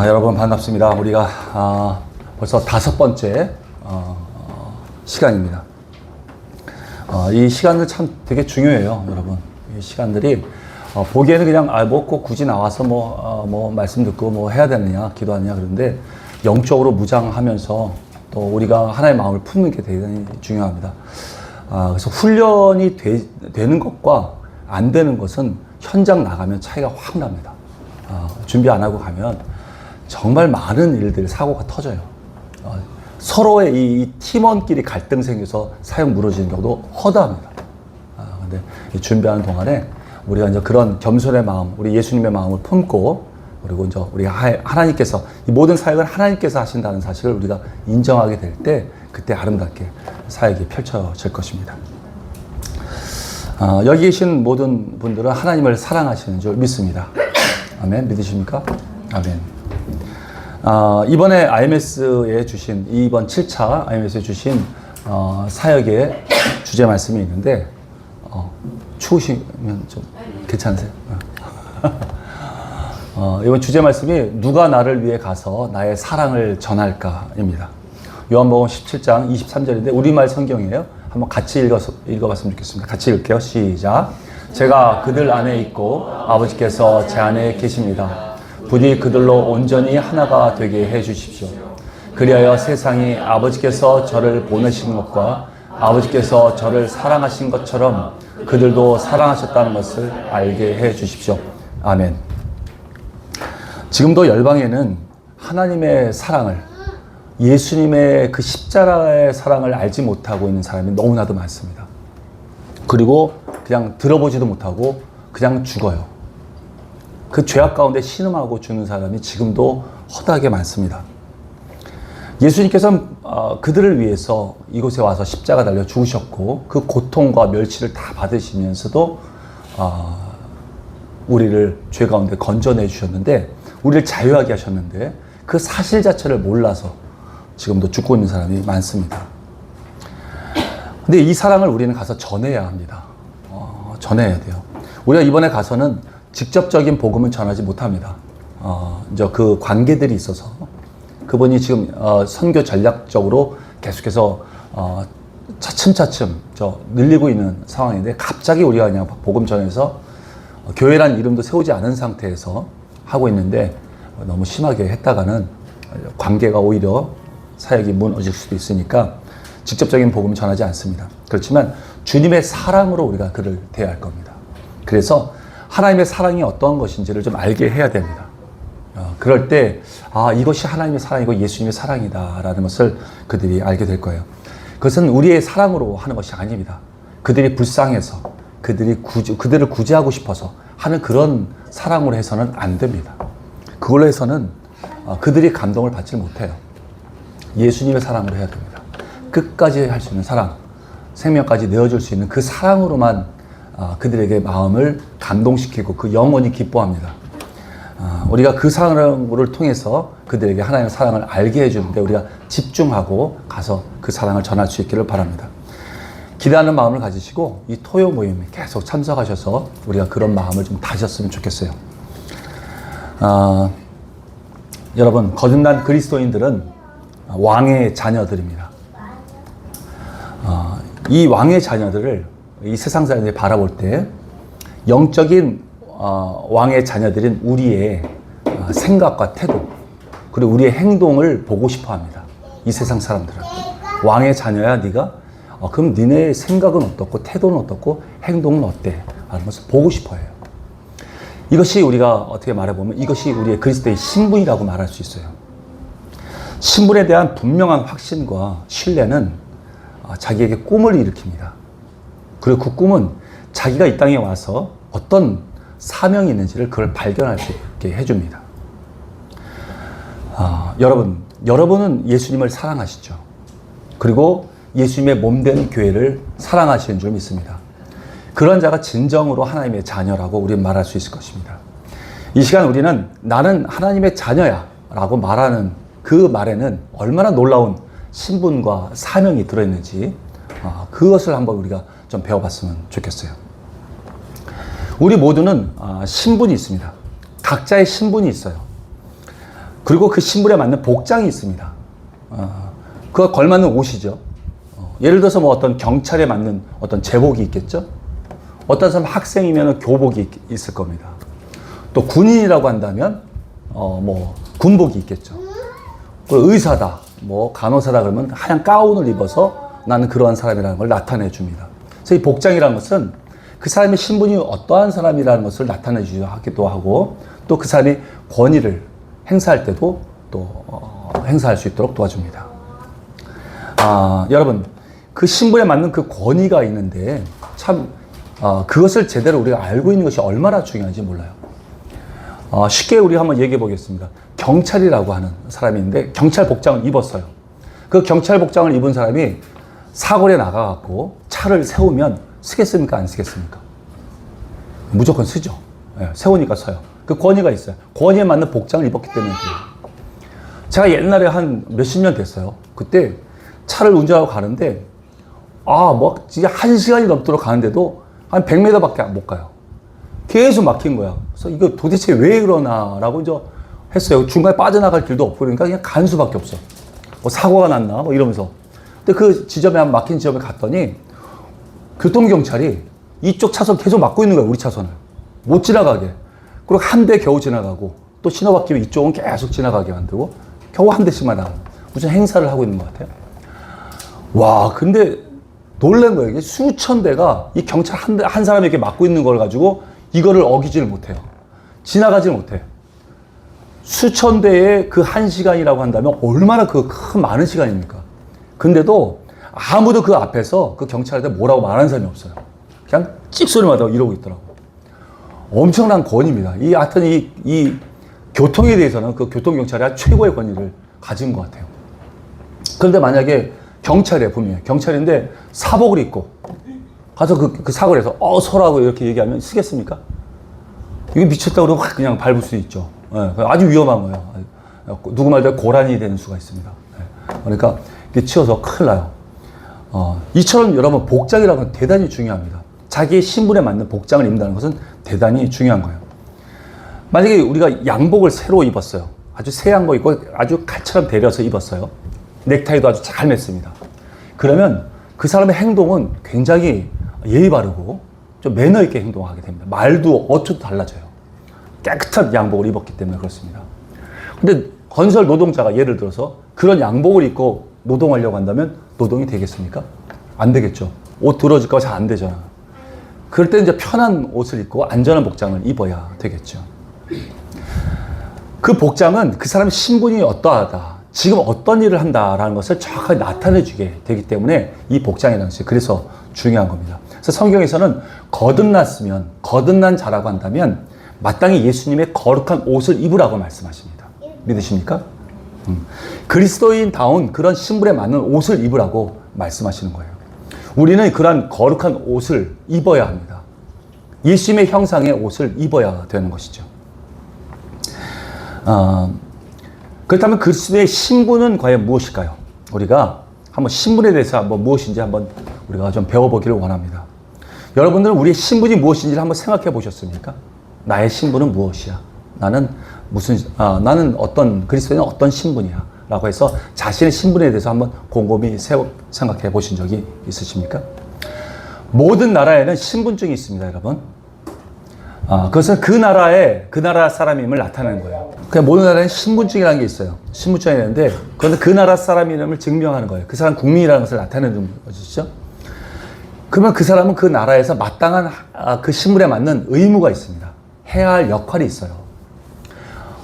여러분 반갑습니다. 우리가 벌써 5번째 시간입니다. 이 시간들 참 되게 중요해요, 여러분. 이 시간들이 보기에는 그냥 꼭 굳이 나와서 뭐 말씀 듣고 뭐 해야 되느냐, 기도하느냐 그런데 영적으로 무장하면서 또 우리가 하나님의 마음을 품는 게 대단히 중요합니다. 그래서 훈련이 되는 것과 안 되는 것은 현장 나가면 차이가 확 납니다. 준비 안 하고 가면 정말 많은 일들, 사고가 터져요. 서로의 이 팀원끼리 갈등 생겨서 사역 무너지는 경우도 허다합니다. 근데 이 준비하는 동안에 우리가 이제 그런 겸손의 마음, 우리 예수님의 마음을 품고, 그리고 이제 우리가 하나님께서, 이 모든 사역을 하나님께서 하신다는 사실을 우리가 인정하게 될 때, 그때 아름답게 사역이 펼쳐질 것입니다. 여기 계신 모든 분들은 하나님을 사랑하시는 줄 믿습니다. 아멘. 믿으십니까? 아멘. 이번에 IMS에 주신, 이번 7차 IMS에 주신 사역의 주제 말씀이 있는데, 추우시면 좀 괜찮으세요? 이번 주제 말씀이 누가 나를 위해 가서 나의 사랑을 전할까입니다. 요한복음 17장 23절인데 우리말 성경이에요. 한번 같이 읽어봤으면 좋겠습니다. 같이 읽을게요. 시작. 제가 그들 안에 있고 아버지께서 제 안에 계십니다. 부디 그들로 온전히 하나가 되게 해 주십시오. 그리하여 세상이 아버지께서 저를 보내신 것과 아버지께서 저를 사랑하신 것처럼 그들도 사랑하셨다는 것을 알게 해 주십시오. 아멘. 지금도 열방에는 하나님의 사랑을, 예수님의 그 십자가의 사랑을 알지 못하고 있는 사람이 너무나도 많습니다. 그리고 그냥 들어보지도 못하고 그냥 죽어요. 그 죄악 가운데 신음하고 죽는 사람이 지금도 허다하게 많습니다. 예수님께서는 그들을 위해서 이곳에 와서 십자가 달려 죽으셨고 그 고통과 멸치를 다 받으시면서도 우리를 죄 가운데 건져내 주셨는데, 우리를 자유하게 하셨는데 그 사실 자체를 몰라서 지금도 죽고 있는 사람이 많습니다. 근데 이 사랑을 우리는 가서 전해야 합니다. 전해야 돼요. 우리가 이번에 가서는 직접적인 복음은 전하지 못합니다. 이제 그 관계들이 있어서 그분이 지금 선교 전략적으로 계속해서 차츰차츰 늘리고 있는 상황인데, 갑자기 우리가 그냥 복음 전해서 교회란 이름도 세우지 않은 상태에서 하고 있는데, 너무 심하게 했다가는 관계가 오히려 사역이 무너질 수도 있으니까 직접적인 복음을 전하지 않습니다. 그렇지만 주님의 사랑으로 우리가 그를 대할 겁니다. 그래서 하나님의 사랑이 어떤 것인지를 좀 알게 해야 됩니다. 그럴 때 이것이 하나님의 사랑이고 예수님의 사랑이다라는 것을 그들이 알게 될 거예요. 그것은 우리의 사랑으로 하는 것이 아닙니다. 그들이 불쌍해서, 그들을 구제하고 싶어서 하는 그런 사랑으로 해서는 안 됩니다. 그걸로 해서는 그들이 감동을 받지 못해요. 예수님의 사랑으로 해야 됩니다. 끝까지 할 수 있는 사랑, 생명까지 내어줄 수 있는 그 사랑으로만 그들에게 마음을 감동시키고 그 영혼이 기뻐합니다. 우리가 그 사랑을 통해서 그들에게 하나님의 사랑을 알게 해주는데 우리가 집중하고 가서 그 사랑을 전할 수 있기를 바랍니다. 기대하는 마음을 가지시고 이 토요 모임에 계속 참석하셔서 우리가 그런 마음을 좀 다졌으면 좋겠어요. 여러분, 거듭난 그리스도인들은 왕의 자녀들입니다. 이 왕의 자녀들을 이 세상 사람들이 바라볼 때 영적인 왕의 자녀들인 우리의 생각과 태도, 그리고 우리의 행동을 보고 싶어 합니다. 이 세상 사람들은. 왕의 자녀야 네가? 그럼 니네 생각은 어떻고 태도는 어떻고 행동은 어때? 라는 것을 보고 싶어 해요. 이것이 우리가 어떻게 말해보면 이것이 우리의 그리스도의 신분이라고 말할 수 있어요. 신분에 대한 분명한 확신과 신뢰는 자기에게 꿈을 일으킵니다. 그리고 그 꿈은 자기가 이 땅에 와서 어떤 사명이 있는지를 그걸 발견할 수 있게 해줍니다. 여러분은 예수님을 사랑하시죠. 그리고 예수님의 몸된 교회를 사랑하시는 줄 믿습니다. 그런 자가 진정으로 하나님의 자녀라고 우리는 말할 수 있을 것입니다. 이 시간 우리는 나는 하나님의 자녀야 라고 말하는 그 말에는 얼마나 놀라운 신분과 사명이 들어있는지 그것을 한번 우리가 좀 배워봤으면 좋겠어요. 우리 모두는 신분이 있습니다. 각자의 신분이 있어요. 그리고 그 신분에 맞는 복장이 있습니다. 그거 걸맞는 옷이죠. 예를 들어서 뭐 어떤 경찰에 맞는 어떤 제복이 있겠죠. 어떤 사람 학생이면 교복이 있을 겁니다. 또 군인이라고 한다면 뭐 군복이 있겠죠. 또 의사다, 뭐 간호사다 그러면 하얀 가운을 입어서 나는 그러한 사람이라는 걸 나타내 줍니다. 그래서 이 복장이라는 것은 그 사람의 신분이 어떠한 사람이라는 것을 나타내 주기도 하고 또 그 사람이 권위를 행사할 때도 또 행사할 수 있도록 도와줍니다. 여러분 그 신분에 맞는 그 권위가 있는데 참 그것을 제대로 우리가 알고 있는 것이 얼마나 중요한지 몰라요. 쉽게 우리가 한번 얘기해 보겠습니다. 경찰이라고 하는 사람이 있는데 경찰 복장을 입었어요. 그 경찰 복장을 입은 사람이 사거리에 나가갖고 차를 세우면 쓰겠습니까? 안 쓰겠습니까? 무조건 쓰죠. 네, 세우니까 서요. 그 권위가 있어요. 권위에 맞는 복장을 입었기 때문에 그래요. 제가 옛날에 한 몇십 년 됐어요. 그때 차를 운전하고 가는데 뭐 진짜 1시간이 넘도록 가는데도 한 100m밖에 못 가요. 계속 막힌 거야. 그래서 이거 도대체 왜 그러나라고 이제 했어요. 중간에 빠져나갈 길도 없고 그러니까 그냥 간 수밖에 없어. 뭐 사고가 났나 뭐 이러면서. 근데 그 지점에 한 막힌 지점에 갔더니 교통경찰이 이쪽 차선 계속 막고 있는 거예요. 우리 차선을. 못 지나가게. 그리고 한 대 겨우 지나가고 또 신호 바뀌면 이쪽은 계속 지나가게 만들고 겨우 한 대씩만 나가고 무슨 행사를 하고 있는 것 같아요. 와, 근데 놀란 거예요. 이게 수천 대가 이 경찰 한 사람이 이렇게 막고 있는 걸 가지고 이거를 어기지를 못해요. 지나가지를 못해요. 수천 대의 그 1시간이라고 한다면 얼마나 그 큰 많은 시간입니까? 근데도 아무도 그 앞에서 그 경찰한테 뭐라고 말하는 사람이 없어요. 그냥 찍소리마다 이러고 있더라고. 엄청난 권위입니다. 하여튼 이 교통에 대해서는 그 교통경찰이 최고의 권위를 가진 것 같아요. 그런데 만약에 경찰이에요, 분명히. 경찰인데 사복을 입고 가서 그 사거리에서 서라고 이렇게 얘기하면 쓰겠습니까? 이거 미쳤다고 그러면 확 그냥 밟을 수 있죠. 네, 아주 위험한 거예요. 누구 말대로 고란이 되는 수가 있습니다. 네, 그러니까 이게 치여서 큰일 나요. 이처럼 여러분 복장이라는 건 대단히 중요합니다. 자기의 신분에 맞는 복장을 입는다는 것은 대단히 중요한 거예요. 만약에 우리가 양복을 새로 입었어요. 아주 새 양복 입고 아주 칼처럼 데려서 입었어요. 넥타이도 아주 잘 맸습니다. 그러면 그 사람의 행동은 굉장히 예의 바르고 좀 매너 있게 행동하게 됩니다. 말도 어투도 달라져요. 깨끗한 양복을 입었기 때문에 그렇습니다. 근데 건설 노동자가 예를 들어서 그런 양복을 입고 노동하려고 한다면 노동이 되겠습니까? 안 되겠죠. 옷 들어질까 봐 잘 안 되잖아. 그럴 때 이제 편한 옷을 입고 안전한 복장을 입어야 되겠죠. 그 복장은 그 사람의 신분이 어떠하다, 지금 어떤 일을 한다라는 것을 정확하게 나타내주게 되기 때문에 이 복장이라는 것이 그래서 중요한 겁니다. 그래서 성경에서는 거듭난 자라고 한다면 마땅히 예수님의 거룩한 옷을 입으라고 말씀하십니다. 믿으십니까? 그리스도인다운 그런 신분에 맞는 옷을 입으라고 말씀하시는 거예요. 우리는 그러한 거룩한 옷을 입어야 합니다. 예수님의 형상의 옷을 입어야 되는 것이죠. 그렇다면 그리스도의 신분은 과연 무엇일까요? 우리가 한번 신분에 대해서 한번 무엇인지 한번 우리가 좀 배워보기를 원합니다. 여러분들은 우리의 신분이 무엇인지를 한번 생각해 보셨습니까? 나의 신분은 무엇이야? 나는 그리스도인은 어떤 신분이야? 라고 해서 자신의 신분에 대해서 한번 곰곰이 생각해 보신 적이 있으십니까? 모든 나라에는 신분증이 있습니다, 여러분. 그것은 그 나라 사람임을 나타내는 거예요. 그냥 모든 나라에는 신분증이라는 게 있어요. 신분증이 있는데, 그런데 그 나라 사람임을 증명하는 거예요. 그 사람 국민이라는 것을 나타내는 것이죠. 그러면 그 사람은 그 나라에서 마땅한 그 신분에 맞는 의무가 있습니다. 해야 할 역할이 있어요.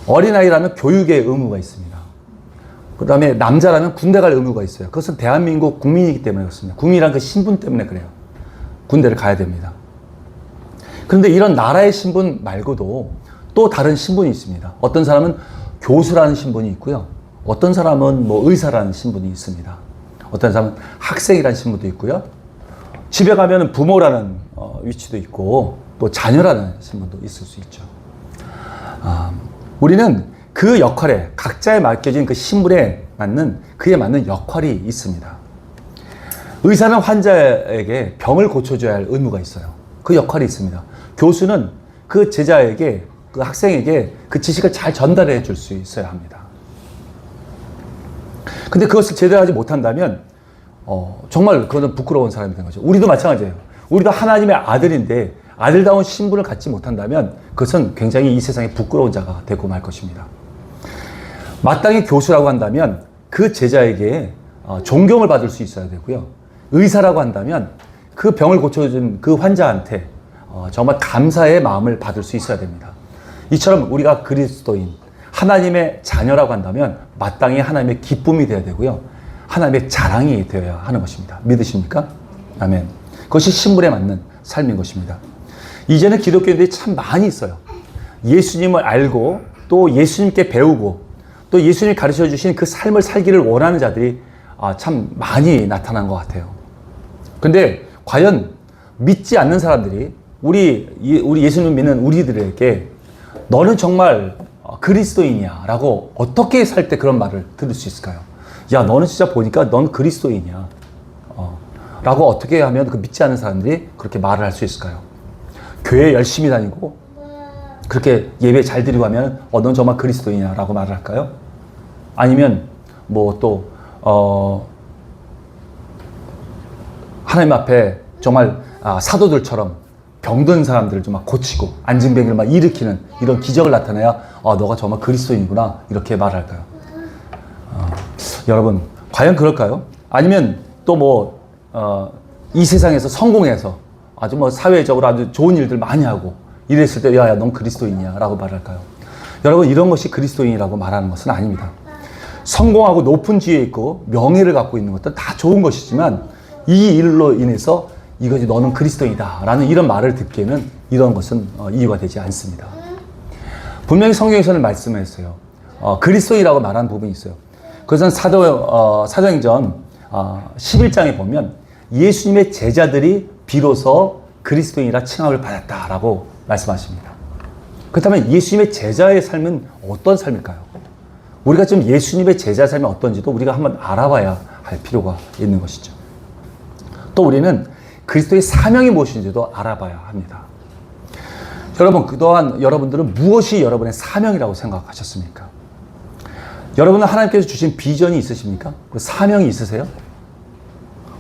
어린아이라면 교육의 의무가 있습니다. 그 다음에 남자라면 군대 갈 의무가 있어요. 그것은 대한민국 국민이기 때문에 그렇습니다. 국민이란 그 신분 때문에 그래요. 군대를 가야 됩니다. 그런데 이런 나라의 신분 말고도 또 다른 신분이 있습니다. 어떤 사람은 교수라는 신분이 있고요. 어떤 사람은 뭐 의사라는 신분이 있습니다. 어떤 사람은 학생이라는 신분도 있고요. 집에 가면 부모라는 위치도 있고 또 자녀라는 신분도 있을 수 있죠. 우리는 그 역할에 각자에 맡겨진 그 신분에 맞는 그에 맞는 역할이 있습니다. 의사는 환자에게 병을 고쳐줘야 할 의무가 있어요. 그 역할이 있습니다. 교수는 그 제자에게 그 학생에게 그 지식을 잘 전달해 줄 수 있어야 합니다. 근데 그것을 제대로 하지 못한다면 정말 그거는 부끄러운 사람이 된 거죠. 우리도 마찬가지예요. 우리도 하나님의 아들인데 아들다운 신분을 갖지 못한다면 그것은 굉장히 이 세상에 부끄러운 자가 되고 말 것입니다. 마땅히 교수라고 한다면 그 제자에게 존경을 받을 수 있어야 되고요. 의사라고 한다면 그 병을 고쳐준 그 환자한테 정말 감사의 마음을 받을 수 있어야 됩니다. 이처럼 우리가 그리스도인, 하나님의 자녀라고 한다면 마땅히 하나님의 기쁨이 되어야 되고요. 하나님의 자랑이 되어야 하는 것입니다. 믿으십니까? 아멘. 그것이 신분에 맞는 삶인 것입니다. 이제는 기독교인들이 참 많이 있어요. 예수님을 알고 또 예수님께 배우고 또 예수님이 가르쳐 주신 그 삶을 살기를 원하는 자들이 참 많이 나타난 것 같아요. 근데 과연 믿지 않는 사람들이 우리 예수님 믿는 우리들에게 너는 정말 그리스도인이야 라고 어떻게 살 때 그런 말을 들을 수 있을까요? 야, 너는 진짜 보니까 넌 그리스도인이야 라고 어떻게 하면 그 믿지 않는 사람들이 그렇게 말을 할 수 있을까요? 교회 열심히 다니고 그렇게 예배 잘 드리고 하면 넌 정말 그리스도인이야 라고 말을 할까요? 아니면 뭐 또 하나님 앞에 정말 사도들처럼 병든 사람들을 좀 막 고치고 안진뱅이를 막 일으키는 이런 기적을 나타내야 너가 정말 그리스도인이구나 이렇게 말할까요? 여러분 과연 그럴까요? 아니면 또 뭐 이 세상에서 성공해서 아주 뭐 사회적으로 아주 좋은 일들 많이 하고 이랬을 때 야, 넌 그리스도인이야 라고 말할까요? 여러분 이런 것이 그리스도인이라고 말하는 것은 아닙니다. 성공하고 높은 지위에 있고 명예를 갖고 있는 것도 다 좋은 것이지만 이 일로 인해서 이것이 너는 그리스도이다 라는 이런 말을 듣기에는 이런 것은 이유가 되지 않습니다. 분명히 성경에서는 말씀했어요. 그리스도이라고 말하는 부분이 있어요. 그것은 사도행전 11장에 보면 예수님의 제자들이 비로소 그리스도인이라 칭함을 받았다라고 말씀하십니다. 그렇다면 예수님의 제자의 삶은 어떤 삶일까요? 우리가 지금 예수님의 제자 삶이 어떤지도 우리가 한번 알아봐야 할 필요가 있는 것이죠. 또 우리는 그리스도의 사명이 무엇인지도 알아봐야 합니다. 여러분, 그동안 여러분들은 무엇이 여러분의 사명이라고 생각하셨습니까? 여러분은 하나님께서 주신 비전이 있으십니까? 사명이 있으세요?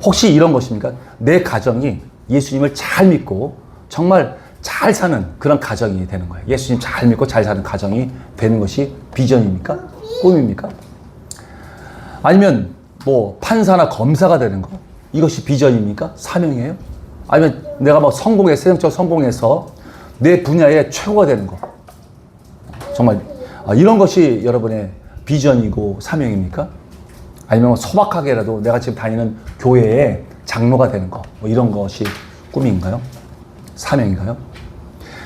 혹시 이런 것입니까? 내 가정이 예수님을 잘 믿고 정말 잘 사는 그런 가정이 되는 거예요. 예수님 잘 믿고 잘 사는 가정이 되는 것이 비전입니까? 꿈입니까? 아니면 뭐 판사나 검사가 되는 거 이것이 비전입니까? 사명이에요? 아니면 내가 뭐 세상적으로 성공해서 내 분야의 최고가 되는 거 정말 이런 것이 여러분의 비전이고 사명입니까? 아니면 뭐 소박하게라도 내가 지금 다니는 교회의 장로가 되는 거 뭐 이런 것이 꿈인가요? 사명인가요?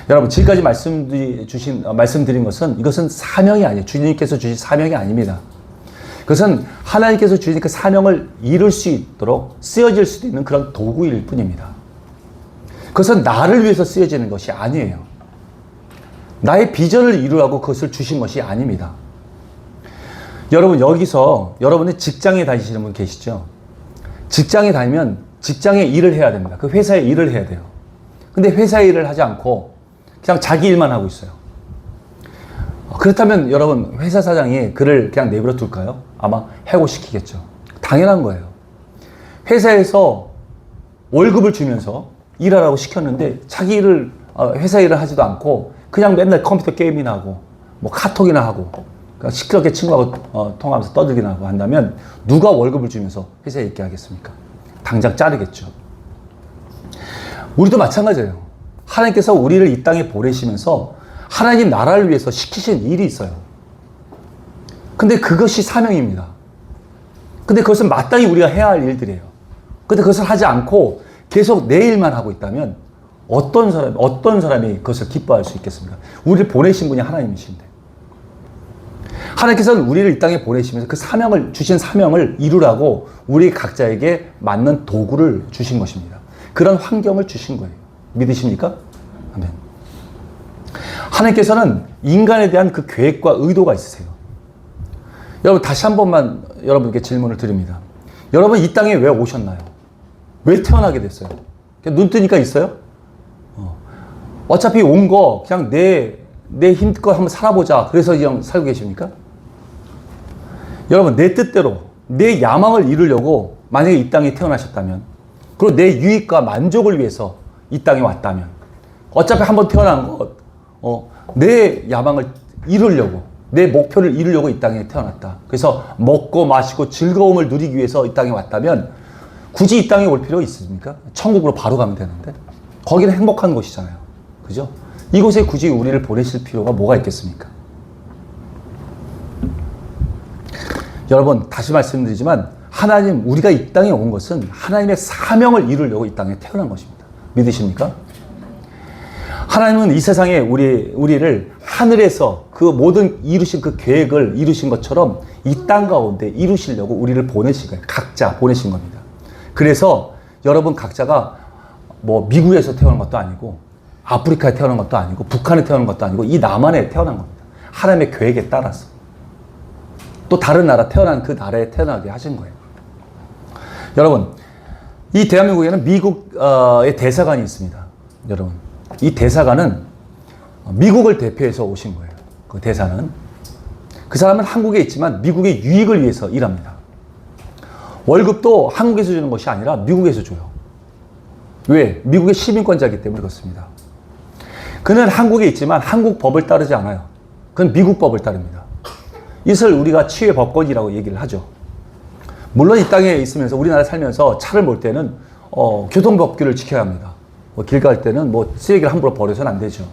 여러분 지금까지 말씀드린 것은 이것은 사명이 아니에요. 주님께서 주신 사명이 아닙니다. 그것은 하나님께서 주신 그 사명을 이룰 수 있도록 쓰여질 수도 있는 그런 도구일 뿐입니다. 그것은 나를 위해서 쓰여지는 것이 아니에요. 나의 비전을 이루라고 그것을 주신 것이 아닙니다. 여러분 여기서 여러분의 직장에 다니시는 분 계시죠? 직장에 다니면 직장에 일을 해야 됩니다. 그 회사에 일을 해야 돼요. 근데 회사 일을 하지 않고 그냥 자기 일만 하고 있어요. 그렇다면 여러분 회사 사장이 그를 그냥 내버려 둘까요? 아마 해고시키겠죠. 당연한 거예요. 회사에서 월급을 주면서 일하라고 시켰는데 자기 일을 회사 일을 하지도 않고 그냥 맨날 컴퓨터 게임이나 하고 뭐 카톡이나 하고 시끄럽게 친구하고 통화하면서 떠들기나 하고 한다면 누가 월급을 주면서 회사에 있게 하겠습니까? 당장 자르겠죠. 우리도 마찬가지예요. 하나님께서 우리를 이 땅에 보내시면서 하나님 나라를 위해서 시키신 일이 있어요. 근데 그것이 사명입니다. 근데 그것은 마땅히 우리가 해야 할 일들이에요. 근데 그것을 하지 않고 계속 내 일만 하고 있다면 어떤 사람이 그것을 기뻐할 수 있겠습니까? 우리를 보내신 분이 하나님이신데. 하나님께서는 우리를 이 땅에 보내시면서 그 주신 사명을 이루라고 우리 각자에게 맞는 도구를 주신 것입니다. 그런 환경을 주신 거예요. 믿으십니까? 아멘. 하나님께서는 인간에 대한 그 계획과 의도가 있으세요. 여러분 다시 한 번만 여러분께 질문을 드립니다. 여러분 이 땅에 왜 오셨나요? 왜 태어나게 됐어요? 눈 뜨니까 있어요? 어차피 온 거 그냥 내 내 힘껏 한번 살아보자. 그래서 그냥 살고 계십니까? 여러분, 내 뜻대로, 내 야망을 이루려고 만약에 이 땅에 태어나셨다면, 그리고 내 유익과 만족을 위해서 이 땅에 왔다면, 어차피 한번 태어난 것, 내 야망을 이루려고, 내 목표를 이루려고 이 땅에 태어났다. 그래서 먹고 마시고 즐거움을 누리기 위해서 이 땅에 왔다면, 굳이 이 땅에 올 필요 있습니까? 천국으로 바로 가면 되는데. 거기는 행복한 곳이잖아요. 그죠? 이곳에 굳이 우리를 보내실 필요가 뭐가 있겠습니까? 여러분, 다시 말씀드리지만, 하나님, 우리가 이 땅에 온 것은 하나님의 사명을 이루려고 이 땅에 태어난 것입니다. 믿으십니까? 하나님은 이 세상에 우리를 하늘에서 그 모든 이루신 그 계획을 이루신 것처럼 이 땅 가운데 이루시려고 우리를 보내신 거예요. 각자 보내신 겁니다. 그래서 여러분 각자가 뭐 미국에서 태어난 것도 아니고 아프리카에 태어난 것도 아니고 북한에 태어난 것도 아니고 이 남한에 태어난 겁니다. 하나님의 계획에 따라서. 또 다른 나라 태어난 그 나라에 태어나게 하신 거예요. 여러분, 이 대한민국에는 미국의 대사관이 있습니다. 여러분, 이 대사관은 미국을 대표해서 오신 거예요. 그 대사는. 그 사람은 한국에 있지만 미국의 유익을 위해서 일합니다. 월급도 한국에서 주는 것이 아니라 미국에서 줘요. 왜? 미국의 시민권자이기 때문에 그렇습니다. 그는 한국에 있지만 한국 법을 따르지 않아요. 그건 미국 법을 따릅니다. 이것을 우리가 치외 법권이라고 얘기를 하죠. 물론 이 땅에 있으면서 우리나라에 살면서 차를 몰 때는 교통법규를 지켜야 합니다. 길 갈 때는 쓰레기를 함부로 버려서는 안 되죠.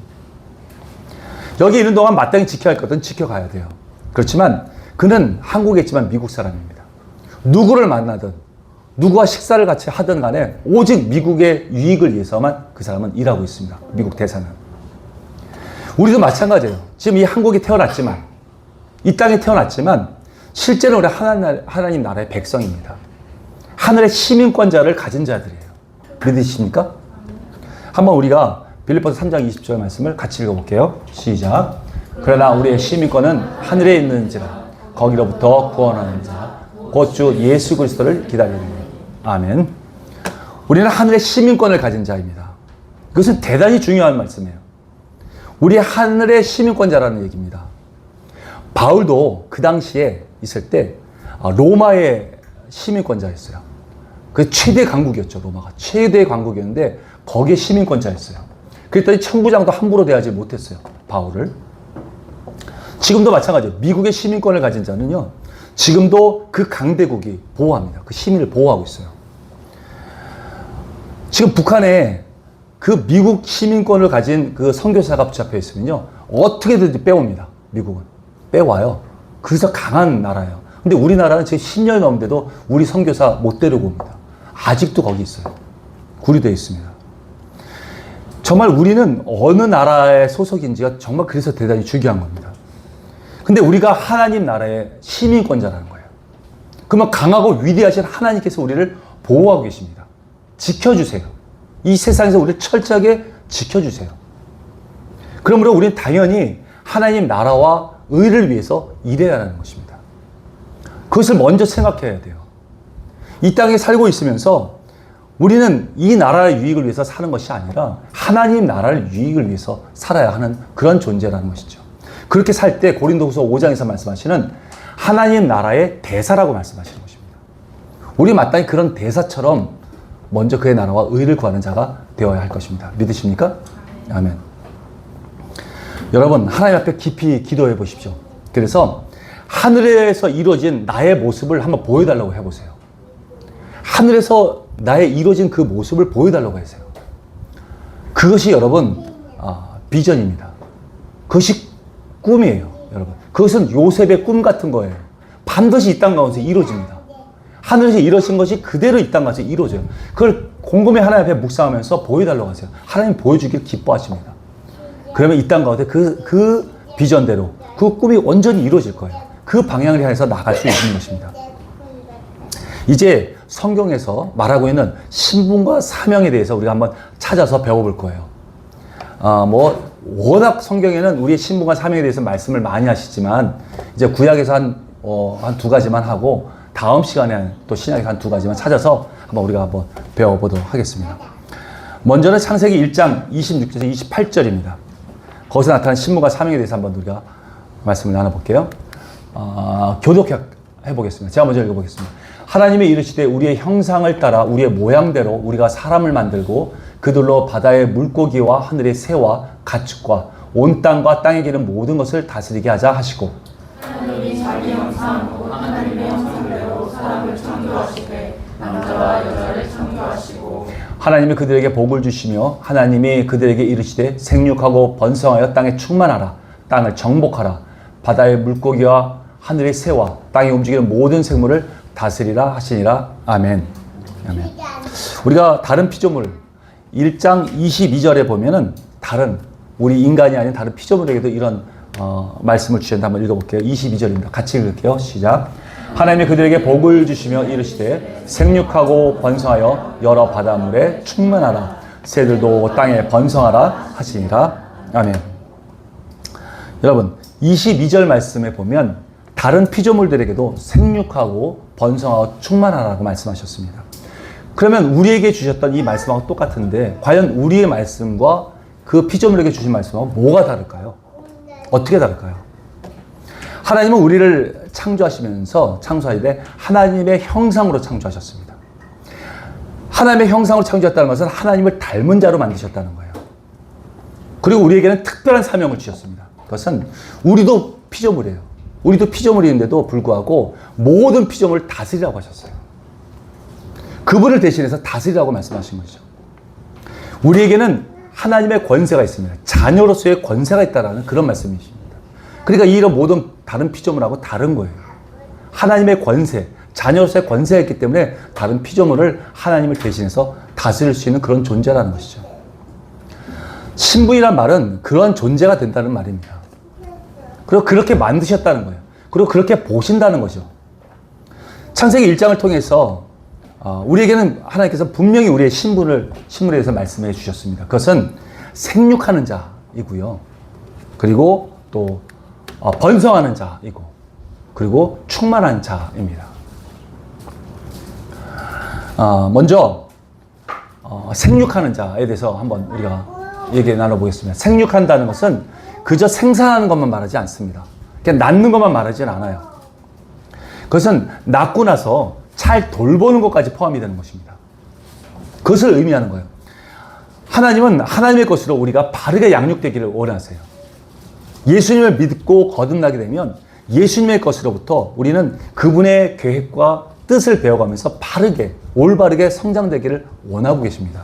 여기 있는 동안 마땅히 지켜야 할 것은 지켜가야 돼요. 그렇지만 그는 한국에 있지만 미국 사람입니다. 누구를 만나든 누구와 식사를 같이 하든 간에 오직 미국의 유익을 위해서만 그 사람은 일하고 있습니다. 미국 대사는. 우리도 마찬가지예요. 지금 이 한국에 태어났지만, 이 땅에 태어났지만 실제로 우리 하나님 나라의 백성입니다. 하늘의 시민권자를 가진 자들이에요. 믿으십니까? 한번 우리가 빌립보서 3장 20절 말씀을 같이 읽어볼게요. 시작. 그러나 우리의 시민권은 하늘에 있는지라 거기로부터 구원하는 자 곧 주 예수 그리스도를 기다리는 것. 아멘. 우리는 하늘의 시민권을 가진 자입니다. 이것은 대단히 중요한 말씀이에요. 우리 하늘의 시민권자라는 얘기입니다. 바울도 그 당시에 있을 때 로마의 시민권자였어요. 그 최대 강국이었죠. 로마가 최대 강국이었는데 거기에 시민권자였어요. 그랬더니 천부장도 함부로 대하지 못했어요. 바울을. 지금도 마찬가지예요. 미국의 시민권을 가진 자는요, 지금도 그 강대국이 보호합니다. 그 시민을 보호하고 있어요. 지금 북한에 그 미국 시민권을 가진 그 선교사가 붙잡혀 있으면요, 어떻게든지 빼옵니다. 미국은. 빼와요. 그래서 강한 나라예요. 근데 우리나라는 지금 10년 넘는데도 우리 선교사 못 데리고 옵니다. 아직도 거기 있어요. 구류되어 있습니다. 정말 우리는 어느 나라의 소속인지가 정말 그래서 대단히 중요한 겁니다. 근데 우리가 하나님 나라의 시민권자라는 거예요. 그러면 강하고 위대하신 하나님께서 우리를 보호하고 계십니다. 지켜주세요. 이 세상에서 우리를 철저하게 지켜주세요. 그러므로 우리는 당연히 하나님 나라와 의를 위해서 일해야 하는 것입니다. 그것을 먼저 생각해야 돼요. 이 땅에 살고 있으면서 우리는 이 나라의 유익을 위해서 사는 것이 아니라 하나님 나라를 유익을 위해서 살아야 하는 그런 존재라는 것이죠. 그렇게 살 때 고린도후서 5장에서 말씀하시는 하나님 나라의 대사라고 말씀하시는 것입니다. 우리 마땅히 그런 대사처럼 먼저 그의 나라와 의를 구하는 자가 되어야 할 것입니다. 믿으십니까? 아멘. 여러분, 하나님 앞에 깊이 기도해 보십시오. 그래서 하늘에서 이루어진 나의 모습을 한번 보여달라고 해보세요. 하늘에서 나의 이루어진 그 모습을 보여달라고 하세요. 그것이 여러분 비전입니다. 그것이 꿈이에요. 여러분, 그것은 요셉의 꿈 같은 거예요. 반드시 이 땅 가운데 이루어집니다. 하늘에서 이루어진 것이 그대로 이 땅 가운데 이루어져요. 그걸 곰곰이 하나님 앞에 묵상하면서 보여달라고 하세요. 하나님 보여주길 기뻐하십니다. 그러면 이 땅 가운데 그 비전대로 그 꿈이 온전히 이루어질 거예요. 그 방향을 향해서 나갈 수 있는 것입니다. 이제 성경에서 말하고 있는 신분과 사명에 대해서 우리가 한번 찾아서 배워볼 거예요. 워낙 성경에는 우리의 신분과 사명에 대해서 말씀을 많이 하시지만, 이제 구약에서 한 두 가지만 하고, 다음 시간에 또 신약에서 한 두 가지만 찾아서 우리가 한번 배워보도록 하겠습니다. 먼저는 창세기 1장 26절에서 28절입니다. 거기서 나타난 신분과 사명에 대해서 한번 우리가 말씀을 나눠볼게요. 교독해 보겠습니다. 제가 먼저 읽어보겠습니다. 하나님이 이르시되 우리의 형상을 따라 우리의 모양대로 우리가 사람을 만들고 그들로 바다의 물고기와 하늘의 새와 가축과 온 땅과 땅에 기는 모든 것을 다스리게 하자 하시고 하나님이 자기 형상 곧 하나님의 형상대로 사람을 창조하시되 남자와 여자를 창조하시고 하나님이 그들에게 복을 주시며 하나님이 그들에게 이르시되 생육하고 번성하여 땅에 충만하라 땅을 정복하라 바다의 물고기와 하늘의 새와 땅에 움직이는 모든 생물을 다스리라 하시니라. 아멘. 아멘. 우리가 다른 피조물 1장 22절에 보면은 다른 우리 인간이 아닌 다른 피조물에게도 이런 말씀을 주셨는데 한번 읽어볼게요. 22절입니다. 같이 읽을게요. 시작. 하나님이 그들에게 복을 주시며 이르시되 생육하고 번성하여 여러 바다물에 충만하라 새들도 땅에 번성하라 하시니라. 아멘. 여러분 22절 말씀에 보면 다른 피조물들에게도 생육하고 번성하고 충만하라고 말씀하셨습니다. 그러면 우리에게 주셨던 이 말씀하고 똑같은데 과연 우리의 말씀과 그 피조물에게 주신 말씀하고 뭐가 다를까요? 어떻게 다를까요? 하나님은 우리를 창조하시되 하나님의 형상으로 창조하셨습니다. 하나님의 형상으로 창조했다는 것은 하나님을 닮은 자로 만드셨다는 거예요. 그리고 우리에게는 특별한 사명을 주셨습니다. 그것은 우리도 피조물이에요. 우리도 피조물인데도 불구하고 모든 피조물을 다스리라고 하셨어요. 그분을 대신해서 다스리라고 말씀하신 거죠. 우리에게는 하나님의 권세가 있습니다. 자녀로서의 권세가 있다는 그런 말씀이십니다. 그러니까 이런 모든 다른 피조물하고 다른 거예요. 하나님의 권세, 자녀로서의 권세가 있기 때문에 다른 피조물을 하나님을 대신해서 다스릴 수 있는 그런 존재라는 것이죠. 신분이란 말은 그런 존재가 된다는 말입니다. 그리고 그렇게 만드셨다는 거예요. 그리고 그렇게 보신다는 거죠. 창세기 1장을 통해서 우리에게는 하나님께서 분명히 우리의 신분에 대해서 말씀해 주셨습니다. 그것은 생육하는 자이고요. 그리고 또 번성하는 자이고 그리고 충만한 자입니다. 먼저 생육하는 자에 대해서 한번 우리가 얘기 나눠보겠습니다. 생육한다는 것은 그저 생산하는 것만 말하지 않습니다. 그냥 낳는 것만 말하지는 않아요. 그것은 낳고 나서 잘 돌보는 것까지 포함이 되는 것입니다. 그것을 의미하는 거예요. 하나님은 하나님의 것으로 우리가 바르게 양육되기를 원하세요. 예수님을 믿고 거듭나게 되면 예수님의 것으로부터 우리는 그분의 계획과 뜻을 배워가면서 바르게, 올바르게 성장되기를 원하고 계십니다.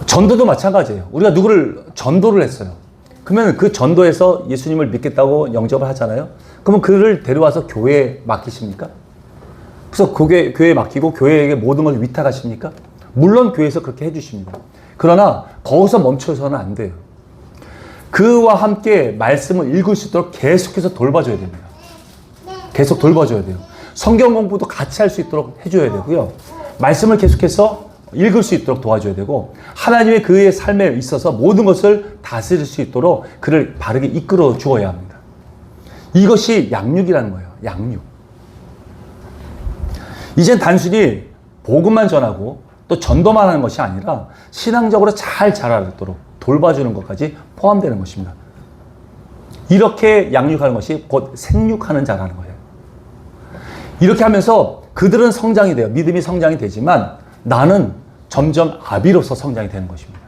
전도도 마찬가지예요. 우리가 누구를 전도를 했어요. 그러면 그 전도에서 예수님을 믿겠다고 영접을 하잖아요. 그러면 그를 데려와서 교회에 맡기십니까? 그래서 교회에 맡기고 교회에게 모든 걸 위탁하십니까? 물론 교회에서 그렇게 해주십니다. 그러나 거기서 멈춰서는 안 돼요. 그와 함께 말씀을 읽을 수 있도록 계속해서 돌봐줘야 됩니다. 계속 돌봐줘야 돼요. 성경 공부도 같이 할 수 있도록 해줘야 되고요. 말씀을 계속해서 읽을 수 있도록 도와줘야 되고 하나님의 그의 삶에 있어서 모든 것을 다스릴 수 있도록 그를 바르게 이끌어 주어야 합니다. 이것이 양육이라는 거예요. 양육. 이젠 단순히 복음만 전하고 또 전도만 하는 것이 아니라 신앙적으로 잘 자라도록 돌봐주는 것까지 포함되는 것입니다. 이렇게 양육하는 것이 곧 생육하는 자라는 거예요. 이렇게 하면서 그들은 성장이 돼요. 믿음이 성장이 되지만 나는 점점 아비로서 성장이 되는 것입니다.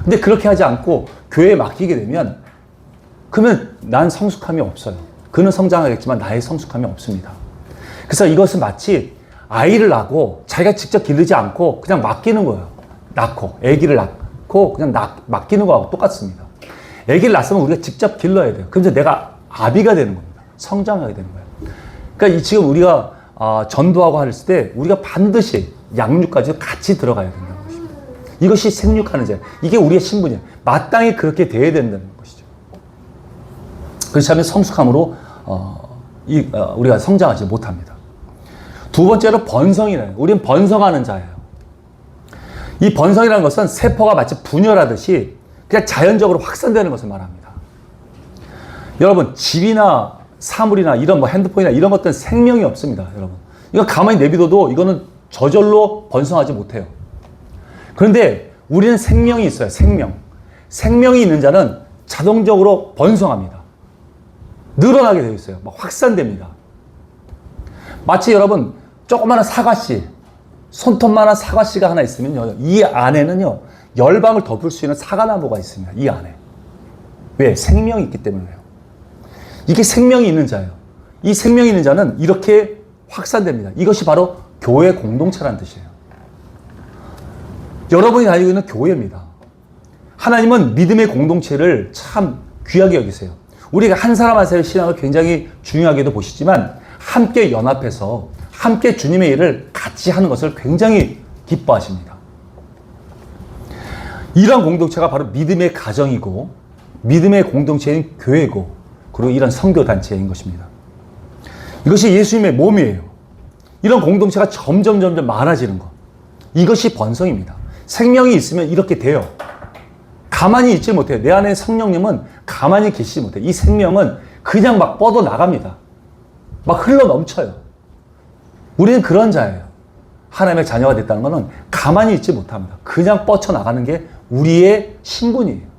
근데 그렇게 하지 않고 교회에 맡기게 되면 그러면 난 성숙함이 없어요. 그는 성장하겠지만 나의 성숙함이 없습니다. 그래서 이것은 마치 아이를 낳고 자기가 직접 기르지 않고 그냥 맡기는 거예요. 아기를 낳고 그냥 맡기는 거하고 똑같습니다. 아기를 낳으면 우리가 직접 길러야 돼요. 그래서 내가 아비가 되는 겁니다. 성장하게 되는 거예요. 그러니까 지금 우리가 전도하고 할 때 우리가 반드시 양육까지 같이 들어가야 된다는 것입니다. 이것이 생육하는 자. 이게 우리의 신분이에요. 마땅히 그렇게 돼야 된다는 것이죠. 그렇지 않으면 성숙함으로 우리가 성장하지 못합니다. 두 번째로 번성이라는 거예요. 우리는 번성하는 자예요. 이 번성이라는 것은 세포가 마치 분열하듯이 그냥 자연적으로 확산되는 것을 말합니다. 여러분 집이나 사물이나 이런 핸드폰이나 이런 것들은 생명이 없습니다. 여러분 이거 가만히 내비둬도 이거는 저절로 번성하지 못해요. 그런데 우리는 생명이 있어요. 생명이 있는 자는 자동적으로 번성합니다. 늘어나게 되어 있어요. 막 확산됩니다. 마치 여러분 조그마한 사과씨, 손톱만한 사과씨가 하나 있으면요, 이 안에는요 열방을 덮을 수 있는 사과나무가 있습니다. 이 안에. 왜? 생명이 있기 때문에요. 이게 생명이 있는 자예요. 이 생명이 있는 자는 이렇게 확산됩니다. 이것이 바로 교회 공동체라는 뜻이에요. 여러분이 다니고 있는 교회입니다. 하나님은 믿음의 공동체를 참 귀하게 여기세요. 우리가 한 사람 한 사람의 신앙을 굉장히 중요하게도 보시지만 함께 연합해서 함께 주님의 일을 같이 하는 것을 굉장히 기뻐하십니다. 이러한 공동체가 바로 믿음의 가정이고 믿음의 공동체인 교회고 그리고 이런 선교단체인 것입니다. 이것이 예수님의 몸이에요. 이런 공동체가 점점 많아지는 것. 이것이 번성입니다. 생명이 있으면 이렇게 돼요. 가만히 있지 못해요. 내 안에 성령님은 가만히 계시지 못해요. 이 생명은 그냥 막 뻗어 나갑니다. 막 흘러 넘쳐요. 우리는 그런 자예요. 하나님의 자녀가 됐다는 것은 가만히 있지 못합니다. 그냥 뻗쳐나가는 게 우리의 신분이에요.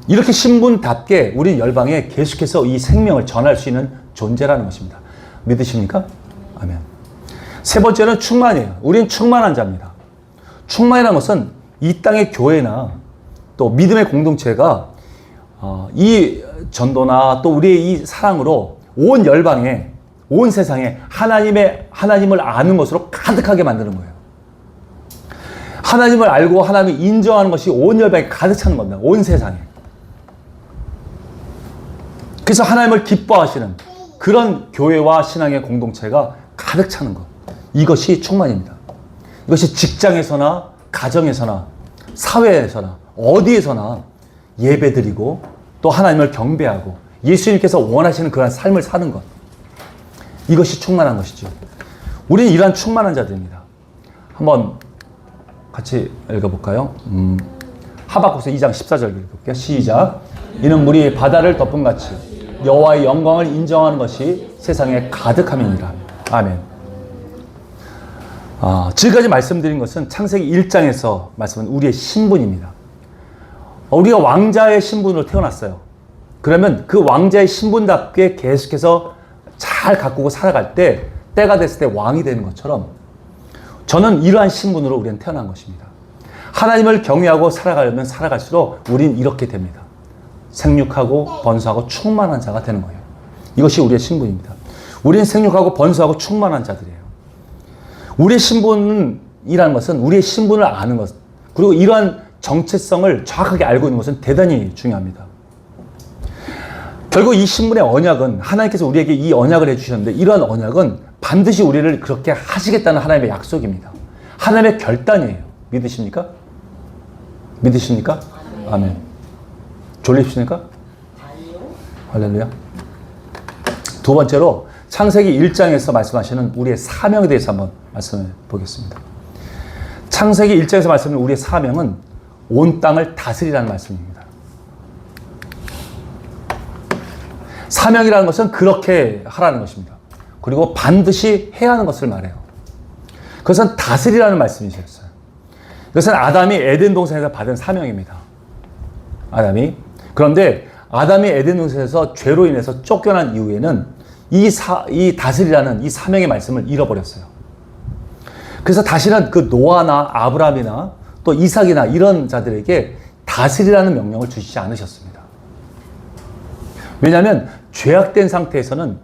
이렇게 신분답게 우리 열방에 계속해서 이 생명을 전할 수 있는 존재라는 것입니다. 믿으십니까? 아멘. 세 번째는 충만이에요. 우리는 충만한 자입니다. 충만이라는 것은 이 땅의 교회나 또 믿음의 공동체가 이 전도나 또 우리의 이 사랑으로 온 열방에, 온 세상에 하나님을 아는 것으로 가득하게 만드는 거예요. 하나님을 알고 하나님을 인정하는 것이 온 열방에 가득 차는 겁니다. 온 세상에. 그래서 하나님을 기뻐하시는 그런 교회와 신앙의 공동체가 가득 차는 것. 이것이 충만입니다. 이것이 직장에서나 가정에서나 사회에서나 어디에서나 예배드리고 또 하나님을 경배하고 예수님께서 원하시는 그런 삶을 사는 것. 이것이 충만한 것이죠. 우리는 이러한 충만한 자들입니다. 한번 같이 읽어볼까요? 하박국서 2장 14절 읽어볼게요. 시작. 이는 물이 바다를 덮은 같이 여호와의 영광을 인정하는 것이 세상에 가득함이니라. 아멘. 지금까지 말씀드린 것은 창세기 1장에서 말씀한 우리의 신분입니다. 우리가 왕자의 신분으로 태어났어요. 그러면 그 왕자의 신분답게 계속해서 잘 가꾸고 살아갈 때 때가 됐을 때 왕이 되는 것처럼 저는 이러한 신분으로 우리는 태어난 것입니다. 하나님을 경외하고 살아가려면 살아갈수록 우리는 이렇게 됩니다. 생육하고 번성하고 충만한 자가 되는 거예요. 이것이 우리의 신분입니다. 우리는 생육하고 번성하고 충만한 자들이에요. 우리의 신분이라는 것은 우리의 신분을 아는 것, 그리고 이러한 정체성을 정확하게 알고 있는 것은 대단히 중요합니다. 결국 이 신분의 언약은 하나님께서 우리에게 이 언약을 해주셨는데 이러한 언약은 반드시 우리를 그렇게 하시겠다는 하나님의 약속입니다. 하나님의 결단이에요. 믿으십니까? 믿으십니까? 아멘. 졸립십니까? 할렐루야. 두 번째로 창세기 1장에서 말씀하시는 우리의 사명에 대해서 한번 말씀해 보겠습니다. 창세기 1장에서 말씀하는 우리의 사명은 온 땅을 다스리라는 말씀입니다. 사명이라는 것은 그렇게 하라는 것입니다. 그리고 반드시 해야 하는 것을 말해요. 그것은 다스리라는 말씀이셨어요. 그것은 아담이 에덴 동산에서 받은 사명입니다. 아담이. 그런데 아담이 에덴 동산에서 죄로 인해서 쫓겨난 이후에는 이 다스리라는 이 사명의 말씀을 잃어버렸어요. 그래서 다시는 그 노아나 아브라함이나 또 이삭이나 이런 자들에게 다스리라는 명령을 주시지 않으셨습니다. 왜냐하면 죄악된 상태에서는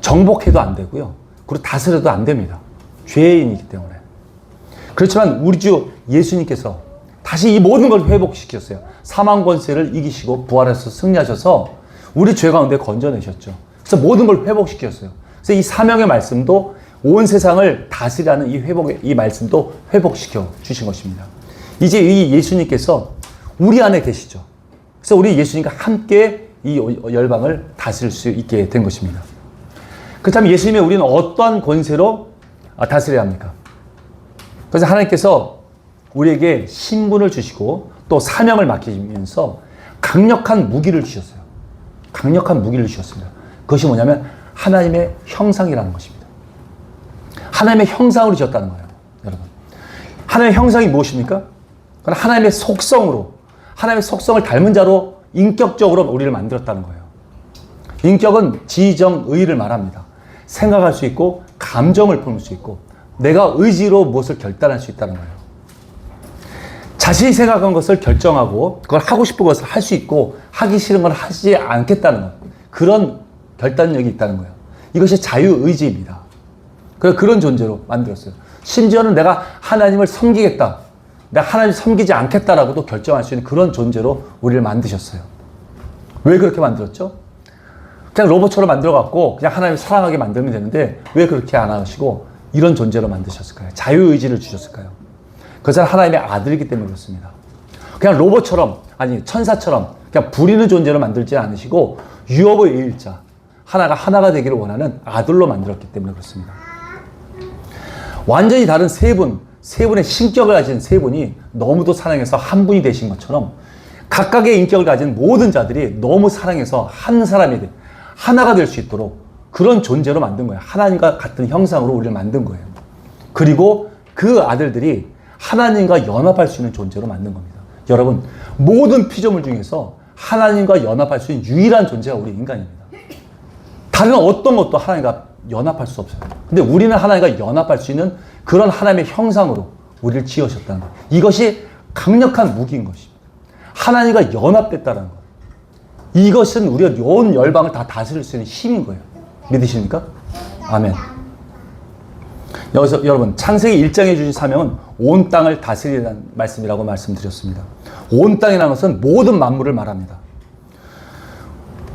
정복해도 안 되고요. 그리고 다스려도 안 됩니다. 죄인이기 때문에. 그렇지만 우리 주 예수님께서 다시 이 모든 걸 회복시켰어요. 사망 권세를 이기시고 부활해서 승리하셔서 우리 죄 가운데 건져내셨죠. 그래서 모든 걸 회복시켰어요. 그래서 이 사명의 말씀도 온 세상을 다스리라는 이 말씀도 회복시켜 주신 것입니다. 이제 이 예수님께서 우리 안에 계시죠. 그래서 우리 예수님과 함께 이 열방을 다스릴 수 있게 된 것입니다. 그렇다면 예수님의 우리는 어떠한 권세로 다스려야 합니까? 그래서 하나님께서 우리에게 신분을 주시고 또 사명을 맡기면서 강력한 무기를 주셨어요. 강력한 무기를 주셨습니다. 그것이 뭐냐면 하나님의 형상이라는 것입니다. 하나님의 형상으로 지었다는 거예요. 여러분. 하나님의 형상이 무엇입니까? 그건 하나님의 속성으로, 하나님의 속성을 닮은 자로 인격적으로 우리를 만들었다는 거예요. 인격은 지정의를 말합니다. 생각할 수 있고 감정을 품을 수 있고 내가 의지로 무엇을 결단할 수 있다는 거예요. 자신이 생각한 것을 결정하고 그걸 하고 싶은 것을 할 수 있고 하기 싫은 건 하지 않겠다는 것. 그런 결단력이 있다는 거예요. 이것이 자유의지입니다. 그래서 그런 존재로 만들었어요. 심지어는 내가 하나님을 섬기겠다. 내가 하나님을 섬기지 않겠다라고도 결정할 수 있는 그런 존재로 우리를 만드셨어요. 왜 그렇게 만들었죠? 그냥 로봇처럼 만들어갖고 그냥 하나님을 사랑하게 만들면 되는데 왜 그렇게 안 하시고 이런 존재로 만드셨을까요? 자유의지를 주셨을까요? 그것은 하나님의 아들이기 때문에 그렇습니다. 그냥 로봇처럼, 아니 천사처럼 그냥 부리는 존재로 만들지 않으시고 유업의 일자, 하나가 되기를 원하는 아들로 만들었기 때문에 그렇습니다. 완전히 다른 세 분의 신격을 가진 세 분이 너무도 사랑해서 한 분이 되신 것처럼 각각의 인격을 가진 모든 자들이 너무 사랑해서 한 사람이 하나가 될 수 있도록 그런 존재로 만든 거예요. 하나님과 같은 형상으로 우리를 만든 거예요. 그리고 그 아들들이 하나님과 연합할 수 있는 존재로 만든 겁니다. 여러분, 모든 피조물 중에서 하나님과 연합할 수 있는 유일한 존재가 우리 인간입니다. 다른 어떤 것도 하나님과 연합할 수 없어요. 근데 우리는 하나님과 연합할 수 있는 그런 하나님의 형상으로 우리를 지으셨다는 거예요. 이것이 강력한 무기인 것입니다. 하나님과 연합됐다는 것. 이것은 우리가 온 열방을 다 다스릴 수 있는 힘인 거예요. 믿으십니까? 아멘. 여기서 여러분, 창세기 1장에 주신 사명은 온 땅을 다스리라는 말씀이라고 말씀드렸습니다. 온 땅이라는 것은 모든 만물을 말합니다.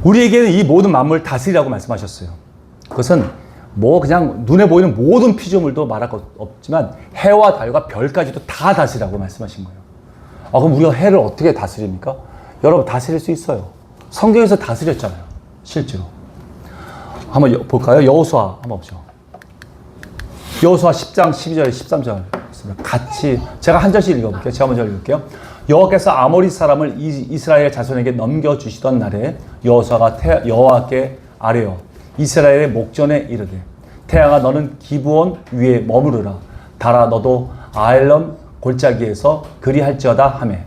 우리에게는 이 모든 만물을 다스리라고 말씀하셨어요. 그것은 뭐 그냥 눈에 보이는 모든 피조물도 말할 것 없지만 해와 달과 별까지도 다 다스리라고 말씀하신 거예요. 그럼 우리가 해를 어떻게 다스립니까? 여러분, 다스릴 수 있어요. 성경에서 다스렸잖아요. 실제로. 한번 볼까요? 여호수아 한번 보죠. 여호수아 10장 12절 13절 같이 제가 한 절씩 읽어볼게요. 제가 먼저 읽을게요. 여호와께서 아모리 사람을 이스라엘 자손에게 넘겨주시던 날에 여호수아가 여호와께 아뢰어 이스라엘의 목전에 이르되 태양아 너는 기브온 위에 머무르라. 달아 너도 아엘론 골짜기에서 그리할지어다 하매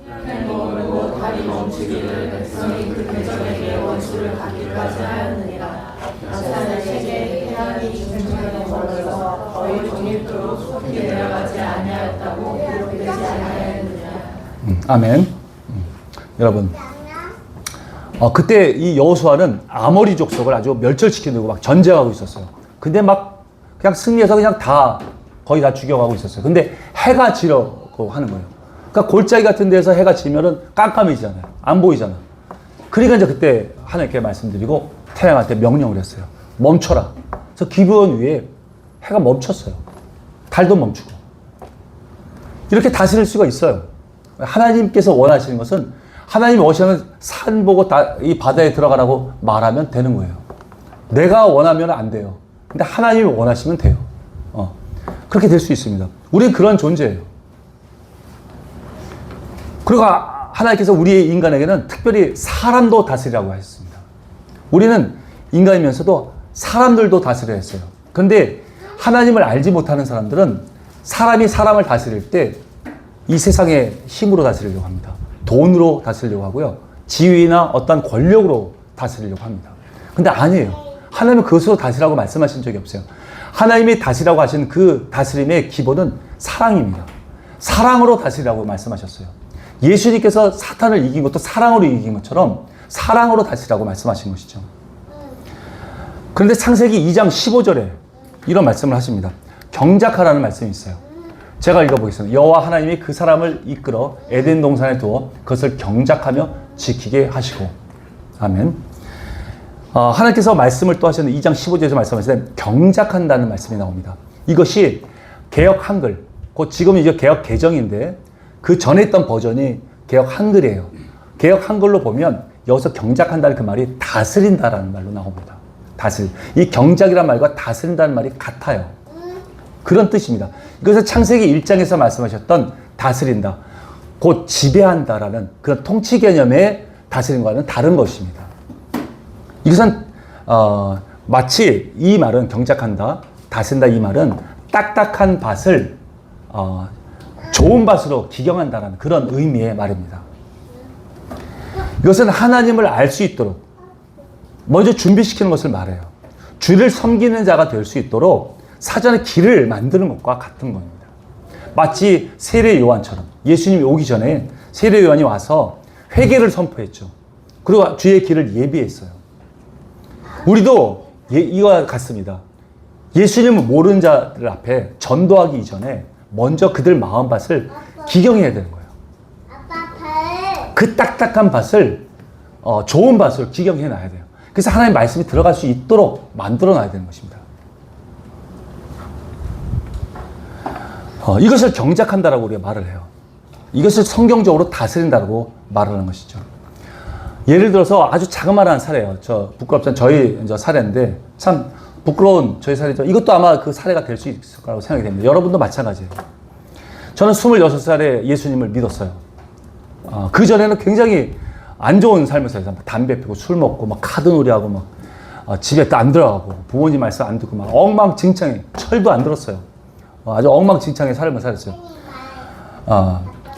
태양이 머무르고 달이 멈추기를 백성이 그 대적에게 원수를 받기를 하였느니라. 나사는 세계 태양이 중심에 머물러서 거의 종일토록 속히 내려가지 아니하였다고 기록되지 아니하였느니라. 아멘. 여러분, 그때 이 여호수아는 아모리 족속을 아주 멸절시키려고 막 전쟁하고 있었어요. 근데 막 그냥 승리해서 그냥 거의 다 죽여가고 있었어요. 근데 해가 지려고 하는 거예요. 그러니까 골짜기 같은 데서 해가 지면은 깜깜해지잖아요. 안 보이잖아. 그러니까 이제 그때 하나님께 말씀드리고 태양한테 명령을 했어요. 멈춰라. 그래서 기브온 위에 해가 멈췄어요. 달도 멈추고. 이렇게 다스릴 수가 있어요. 하나님께서 원하시는 것은 하나님이 원하시는 산 보고 이 바다에 들어가라고 말하면 되는 거예요. 내가 원하면 안 돼요. 근데 하나님이 원하시면 돼요. 그렇게 될 수 있습니다. 우리는 그런 존재예요. 그리고 하나님께서 우리 인간에게는 특별히 사람도 다스리라고 하셨습니다. 우리는 인간이면서도 사람들도 다스려야 했어요. 그런데 하나님을 알지 못하는 사람들은 사람이 사람을 다스릴 때 이 세상의 힘으로 다스리려고 합니다. 돈으로 다스리려고 하고요. 지위나 어떤 권력으로 다스리려고 합니다. 근데 아니에요. 하나님은 그것으로 다스리라고 말씀하신 적이 없어요. 하나님이 다스리라고 하신 그 다스림의 기본은 사랑입니다. 사랑으로 다스리라고 말씀하셨어요. 예수님께서 사탄을 이긴 것도 사랑으로 이긴 것처럼 사랑으로 다스리라고 말씀하신 것이죠. 그런데 창세기 2장 15절에 이런 말씀을 하십니다. 경작하라는 말씀이 있어요. 제가 읽어보겠습니다. 여호와 하나님이 그 사람을 이끌어 에덴 동산에 두어 그것을 경작하며 지키게 하시고. 아멘. 하나님께서 말씀을 또 하셨는데 2장 15절에서 말씀하실 때 경작한다는 말씀이 나옵니다. 이것이 개역 한글, 곧 지금 이제 개역 개정인데 그 전에 있던 버전이 개역 한글이에요. 개역 한글로 보면 여기서 경작한다는 그 말이 다스린다라는 말로 나옵니다. 이 경작이라는 말과 다스린다는 말이 같아요. 그런 뜻입니다. 이것은 창세기 1장에서 말씀하셨던 다스린다, 곧 지배한다라는 그런 통치 개념의 다스림과는 다른 것입니다. 이것은 마치 이 말은 경작한다, 다스린다 이 말은 딱딱한 밭을 좋은 밭으로 기경한다는 그런 의미의 말입니다. 이것은 하나님을 알 수 있도록 먼저 준비시키는 것을 말해요. 주를 섬기는 자가 될 수 있도록 사전에 길을 만드는 것과 같은 겁니다. 마치 세례 요한처럼 예수님이 오기 전에 세례 요한이 와서 회개를 선포했죠. 그리고 주의 길을 예비했어요. 우리도 이와 같습니다. 예수님을 모르는 자들 앞에 전도하기 이전에 먼저 그들 마음밭을 기경해야 되는 거예요. 그 딱딱한 밭을 좋은 밭으로 기경해 놔야 돼요. 그래서 하나님의 말씀이 들어갈 수 있도록 만들어 놔야 되는 것입니다. 이것을 경작한다라고 우리가 말을 해요. 이것을 성경적으로 다스린다고 말하는 것이죠. 예를 들어서 아주 자그마한 사례예요. 부끄럽지만 저희 사례인데 참 부끄러운 저희 사례죠. 이것도 아마 그 사례가 될 수 있을 거라고 생각이 됩니다. 여러분도 마찬가지예요. 저는 26살에 예수님을 믿었어요. 그 전에는 굉장히 안 좋은 삶을 살았어요. 담배 피고 술 먹고 막 카드놀이하고 막 집에 또 안 들어가고 부모님 말씀 안 듣고 막 엉망진창에 철도 안 들었어요. 아주 엉망진창의 삶을 살았어요.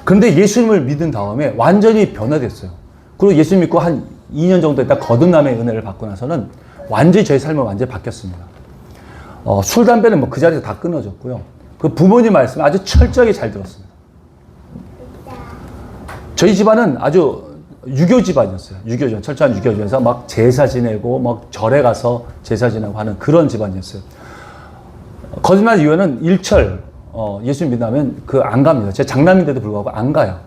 그런데 예수님을 믿은 다음에 완전히 변화됐어요. 그리고 예수님 믿고 한 2년 정도 있다 거듭남의 은혜를 받고 나서는 완전히 저희 삶은 완전히 바뀌었습니다. 술, 담배는 뭐 그 자리에서 다 끊어졌고요. 그 부모님 말씀 아주 철저하게 잘 들었습니다. 저희 집안은 아주 유교 집안이었어요. 유교전, 철저한 유교전에서 막 제사 지내고 막 절에 가서 제사 지내고 하는 그런 집안이었어요. 거듭난 이유는 일철 예수님 믿으면 안 갑니다. 제 장남인데도 불구하고 안 가요.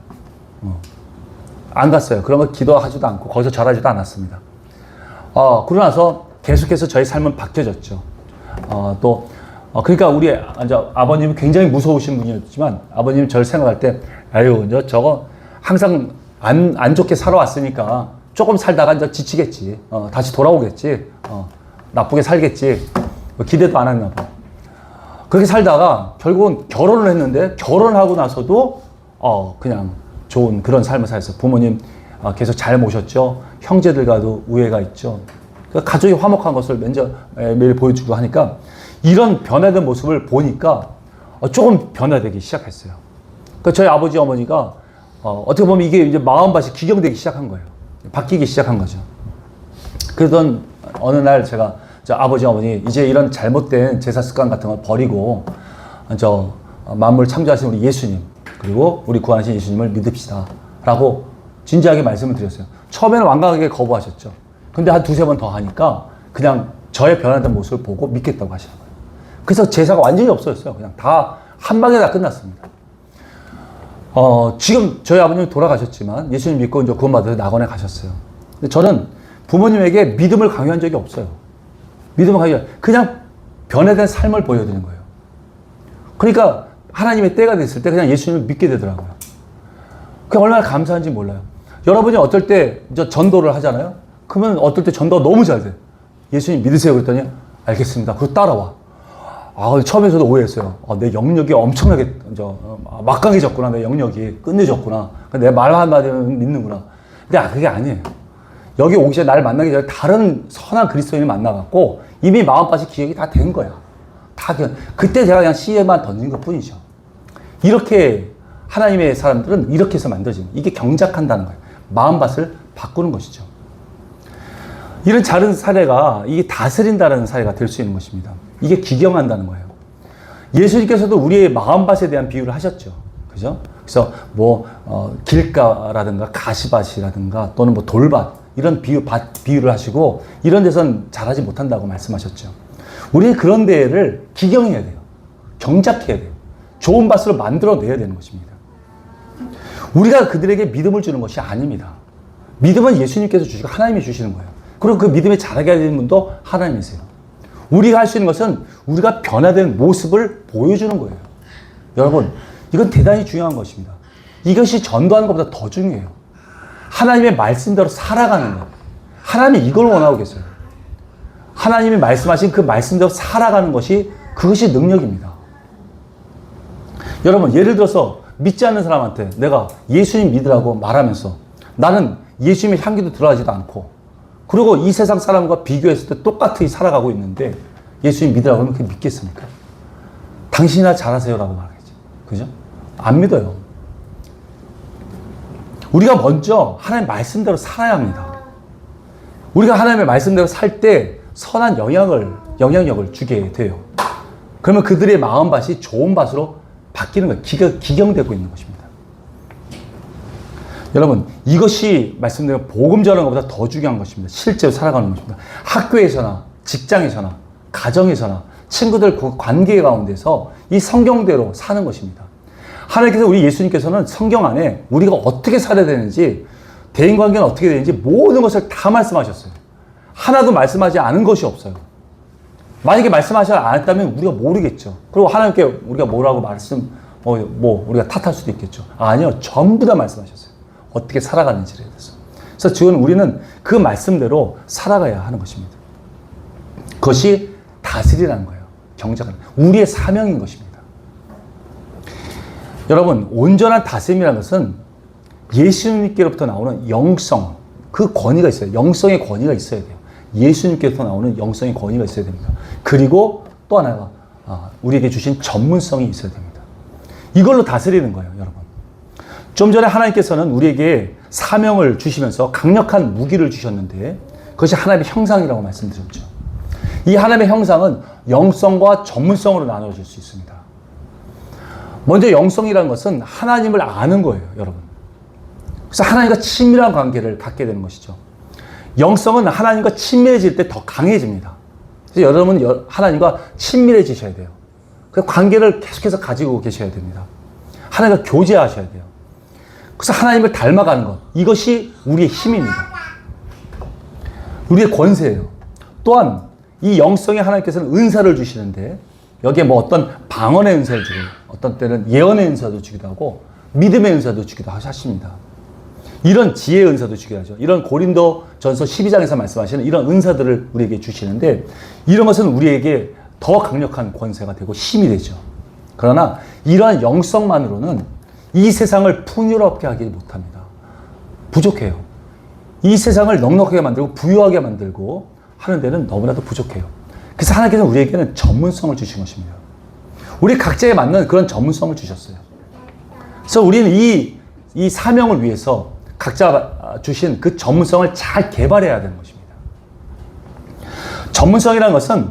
안 갔어요. 그런 거 기도하지도 않고 거기서 절하지도 않았습니다. 그러고 나서 계속해서 저희 삶은 바뀌어졌죠. 그러니까 우리 아버님은 굉장히 무서우신 분이었지만 아버님이 저를 생각할 때 아유 저거 항상 안 좋게 살아왔으니까 조금 살다가 이제 지치겠지. 다시 돌아오겠지. 나쁘게 살겠지. 기대도 안 했나 봐. 그렇게 살다가 결국은 결혼을 했는데 결혼하고 나서도 그냥 좋은 그런 삶을 살았어요. 부모님 계속 잘 모셨죠. 형제들과도 우애가 있죠. 가족이 화목한 것을 매일 보여주고 하니까 이런 변화된 모습을 보니까 조금 변화되기 시작했어요. 그러니까 저희 아버지 어머니가 어떻게 보면 이게 이제 마음밭이 기경되기 시작한 거예요. 바뀌기 시작한 거죠. 그러던 어느 날 제가 아버지 어머니 이제 이런 잘못된 제사 습관 같은 걸 버리고 만물 창조하신 우리 예수님 그리고 우리 구원하신 예수님을 믿읍시다 라고 진지하게 말씀을 드렸어요. 처음에는 완강하게 거부하셨죠. 근데 한 두세 번 더 하니까 그냥 저의 변화된 모습을 보고 믿겠다고 하시는 거예요. 그래서 제사가 완전히 없어졌어요. 그냥 다 한 방에 다 끝났습니다. 지금 저희 아버님이 돌아가셨지만 예수님 믿고 이제 구원받아서 낙원에 가셨어요. 근데 저는 부모님에게 믿음을 강요한 적이 없어요. 믿음을 강요, 그냥 변화된 삶을 보여드리는 거예요. 그러니까 하나님의 때가 됐을 때 그냥 예수님을 믿게 되더라고요. 그게 얼마나 감사한지 몰라요. 여러분이 어떨 때 이제 전도를 하잖아요. 그러면 어떨 때 전도가 너무 잘 돼. 예수님 믿으세요. 그랬더니 알겠습니다. 그리고 따라와. 처음에 저도 오해했어요. 내 영역이 엄청나게 막강해졌구나. 내 영역이 끝내졌구나. 내 말 한마디면 믿는구나. 근데 그게 아니에요. 여기 오기 전에 나를 만나기 전에 다른 선한 그리스도인을 만나갖고 이미 마음밭이 기획이 다 된 거야. 그때 제가 그냥 씨에만 던진 것 뿐이죠. 이렇게 하나님의 사람들은 이렇게 해서 만들어지는 이게 경작한다는 거예요. 마음밭을 바꾸는 것이죠. 이런 작은 사례가 이게 다스린다는 사례가 될 수 있는 것입니다. 이게 기경한다는 거예요. 예수님께서도 우리의 마음밭에 대한 비유를 하셨죠. 그죠? 그래서 길가라든가 가시밭이라든가 또는 돌밭 이런 비유를 하시고 이런 데선 잘하지 못한다고 말씀하셨죠. 우리는 그런 데를 기경해야 돼요. 경작해야 돼요. 좋은 밭으로 만들어내야 되는 것입니다. 우리가 그들에게 믿음을 주는 것이 아닙니다. 믿음은 예수님께서 주시고 하나님이 주시는 거예요. 그리고 그 믿음에 자라게 하는 분도 하나님이세요. 우리가 할 수 있는 것은 우리가 변화된 모습을 보여주는 거예요. 여러분, 이건 대단히 중요한 것입니다. 이것이 전도하는 것보다 더 중요해요. 하나님의 말씀대로 살아가는 것. 하나님이 이걸 원하고 계세요. 하나님이 말씀하신 그 말씀대로 살아가는 것이 그것이 능력입니다. 여러분, 예를 들어서 믿지 않는 사람한테 내가 예수님 믿으라고 말하면서 나는 예수님의 향기도 들어가지도 않고 그리고 이 세상 사람과 비교했을 때 똑같이 살아가고 있는데 예수님 믿으라고 하면 그게 믿겠습니까? 당신이나 잘하세요라고 말하겠죠. 그죠? 안 믿어요. 우리가 먼저 하나님 말씀대로 살아야 합니다. 우리가 하나님의 말씀대로 살 때 선한 영향력을 주게 돼요. 그러면 그들의 마음밭이 좋은 밭으로 바뀌는 거예요. 기경되고 있는 것입니다. 여러분, 이것이 말씀대로 복음 전하는 것보다 더 중요한 것입니다. 실제로 살아가는 것입니다. 학교에서나 직장에서나 가정에서나 친구들 관계 가운데서 이 성경대로 사는 것입니다. 하나님께서 우리 예수님께서는 성경 안에 우리가 어떻게 살아야 되는지, 대인관계는 어떻게 되는지 모든 것을 다 말씀하셨어요. 하나도 말씀하지 않은 것이 없어요. 만약에 말씀하지 않았다면 우리가 모르겠죠. 그리고 하나님께 우리가 뭐라고 우리가 탓할 수도 있겠죠. 아니요, 전부 다 말씀하셨어요. 어떻게 살아가는지에 대해서. 그래서 지금 우리는 그 말씀대로 살아가야 하는 것입니다. 그것이 다스리라는 거예요. 경작하는. 우리의 사명인 것입니다. 여러분, 온전한 다스림이라는 것은 예수님께로부터 나오는 영성, 그 권위가 있어요. 영성의 권위가 있어야 돼요. 예수님께로부터 나오는 영성의 권위가 있어야 됩니다. 그리고 또 하나가 우리에게 주신 전문성이 있어야 됩니다. 이걸로 다스리는 거예요, 여러분. 좀 전에 하나님께서는 우리에게 사명을 주시면서 강력한 무기를 주셨는데 그것이 하나님의 형상이라고 말씀드렸죠. 이 하나님의 형상은 영성과 전문성으로 나눠질 수 있습니다. 먼저 영성이라는 것은 하나님을 아는 거예요, 여러분. 그래서 하나님과 친밀한 관계를 갖게 되는 것이죠. 영성은 하나님과 친밀해질 때 더 강해집니다. 그래서 여러분은 하나님과 친밀해지셔야 돼요. 그 관계를 계속해서 가지고 계셔야 됩니다. 하나님과 교제하셔야 돼요. 그래서 하나님을 닮아가는 것, 이것이 우리의 힘입니다. 우리의 권세예요. 또한 이 영성에 하나님께서는 은사를 주시는데 여기에 뭐 어떤 방언의 은사를 주고 어떤 때는 예언의 은사도 주기도 하고 믿음의 은사도 주기도 하십니다. 이런 지혜의 은사도 주기도 하죠. 이런 고린도전서 12장에서 말씀하시는 이런 은사들을 우리에게 주시는데 이런 것은 우리에게 더 강력한 권세가 되고 힘이 되죠. 그러나 이러한 영성만으로는 이 세상을 풍요롭게 하지 못합니다. 부족해요. 이 세상을 넉넉하게 만들고 부유하게 만들고 하는 데는 너무나도 부족해요. 그래서 하나님께서는 우리에게는 전문성을 주신 것입니다. 우리 각자에 맞는 그런 전문성을 주셨어요. 그래서 우리는 이 사명을 위해서 각자 주신 그 전문성을 잘 개발해야 되는 것입니다. 전문성이라는 것은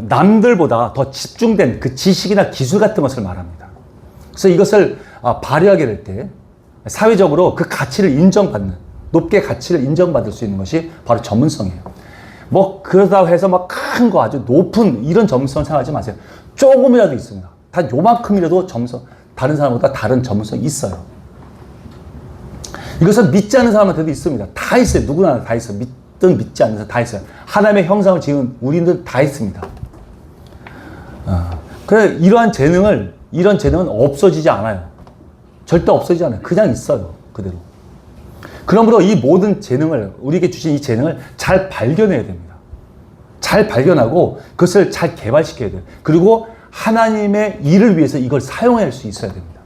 남들보다 더 집중된 그 지식이나 기술 같은 것을 말합니다. 그래서 이것을 발휘하게 될 때 사회적으로 그 가치를 인정받는, 높게 가치를 인정받을 수 있는 것이 바로 전문성이에요. 뭐 그러다고 해서 막 큰 거 아주 높은 이런 전문성 생각하지 마세요. 조금이라도 있습니다. 단 요만큼이라도 전문성, 다른 사람보다 다른 전문성이 있어요. 이것은 믿지 않는 사람한테도 있습니다. 다 있어요. 누구나 다 있어요. 믿든 믿지 않는 사람 다 있어요. 하나님의 형상을 지은 우리는 다 있습니다. 그래 이런 재능은 없어지지 않아요. 절대 없어지지 않아요. 그냥 있어요. 그대로. 그러므로 이 모든 재능을, 우리에게 주신 이 재능을 잘 발견해야 됩니다. 잘 발견하고 그것을 잘 개발시켜야 돼요. 그리고 하나님의 일을 위해서 이걸 사용할 수 있어야 됩니다.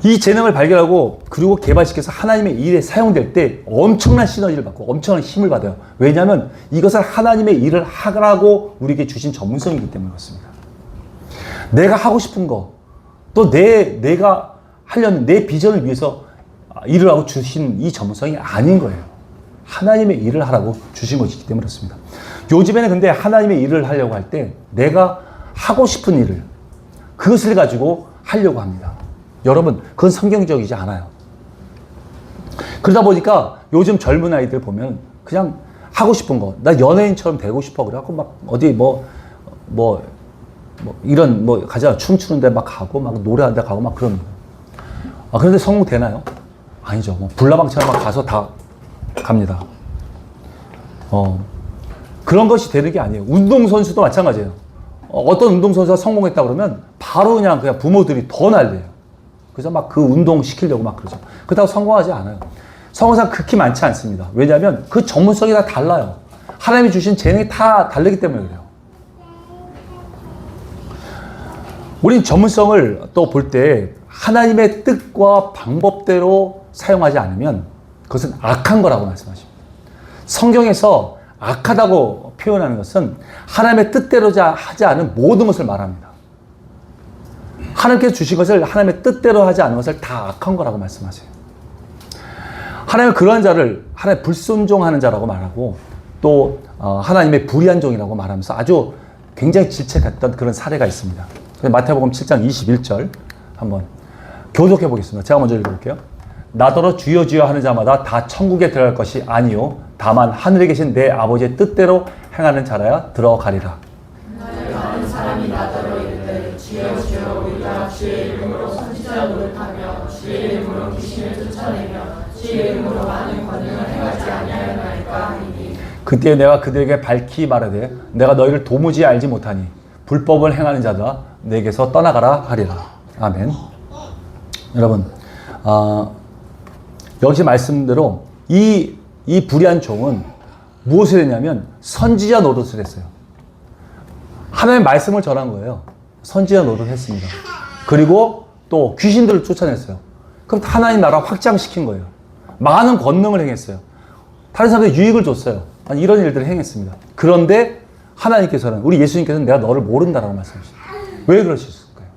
이 재능을 발견하고 그리고 개발시켜서 하나님의 일에 사용될 때 엄청난 시너지를 받고 엄청난 힘을 받아요. 왜냐하면 이것은 하나님의 일을 하라고 우리에게 주신 전문성이기 때문에 그렇습니다. 내가 하고 싶은 거, 또 내가 하려는 내 비전을 위해서 일을 하고 주신 이 전문성이 아닌 거예요. 하나님의 일을 하라고 주신 것이기 때문에 그렇습니다. 요즘에는 근데 하나님의 일을 하려고 할 때 내가 하고 싶은 일을, 그것을 가지고 하려고 합니다. 여러분, 그건 성경적이지 않아요. 그러다 보니까 요즘 젊은 아이들 보면 그냥 하고 싶은 거, 나 연예인처럼 되고 싶어. 그래갖고 막 어디 이런 가자 춤추는데 막 가고 막 노래하는데 가고 막 그러는 거예요. 그런데 성공 되나요? 아니죠. 불나방처럼 막 가서 다 갑니다. 그런 것이 되는 게 아니에요. 운동선수도 마찬가지예요. 어떤 운동선수가 성공했다 그러면 바로 그냥 부모들이 더 날려요. 그래서 막 그 운동 시키려고 막 그러죠. 그렇다고 성공하지 않아요. 성공상 극히 많지 않습니다. 왜냐하면 그 전문성이 다 달라요. 하나님이 주신 재능이 다 다르기 때문에 그래요. 우린 전문성을 또 볼 때 하나님의 뜻과 방법대로 사용하지 않으면 그것은 악한 거라고 말씀하십니다. 성경에서 악하다고 표현하는 것은 하나님의 뜻대로 하지 않은 모든 것을 말합니다. 하나님께서 주신 것을 하나님의 뜻대로 하지 않은 것을 다 악한 거라고 말씀하세요. 하나님은 그러한 자를 하나님의 불순종하는 자라고 말하고 또 하나님의 불의한 종이라고 말하면서 아주 굉장히 질책했던 그런 사례가 있습니다. 마태복음 7장 21절 한번 교독해 보겠습니다. 제가 먼저 읽어볼게요. 나더러 주여 주여 하는 자마다 다 천국에 들어갈 것이 아니요 다만 하늘에 계신 내 아버지의 뜻대로 행하는 자라야 들어가리라. 많은 사람이 나더러 이르되 주여 주여 우리가 주의 이름으로 선지자 노릇하며 주의 이름으로 귀신을 쫓아내며 주의 이름으로 많은 권능을 행하지 아니하였나이까 하니 그때 내가 그들에게 밝히 말하되 내가 너희를 도무지 알지 못하니 불법을 행하는 자다 내게서 떠나가라 하리라. 아멘. 여러분 여기서 말씀대로 이 불의한 종은 무엇을 했냐면 선지자 노릇을 했어요. 하나님의 말씀을 전한 거예요. 선지자 노릇을 했습니다. 그리고 또 귀신들을 쫓아냈어요. 그럼 하나님 나라 확장시킨 거예요. 많은 권능을 행했어요. 다른 사람들이 유익을 줬어요. 아니, 이런 일들을 행했습니다. 그런데 하나님께서는 우리 예수님께서는 내가 너를 모른다라고 말씀하셨어요. 왜 그러셨을까요?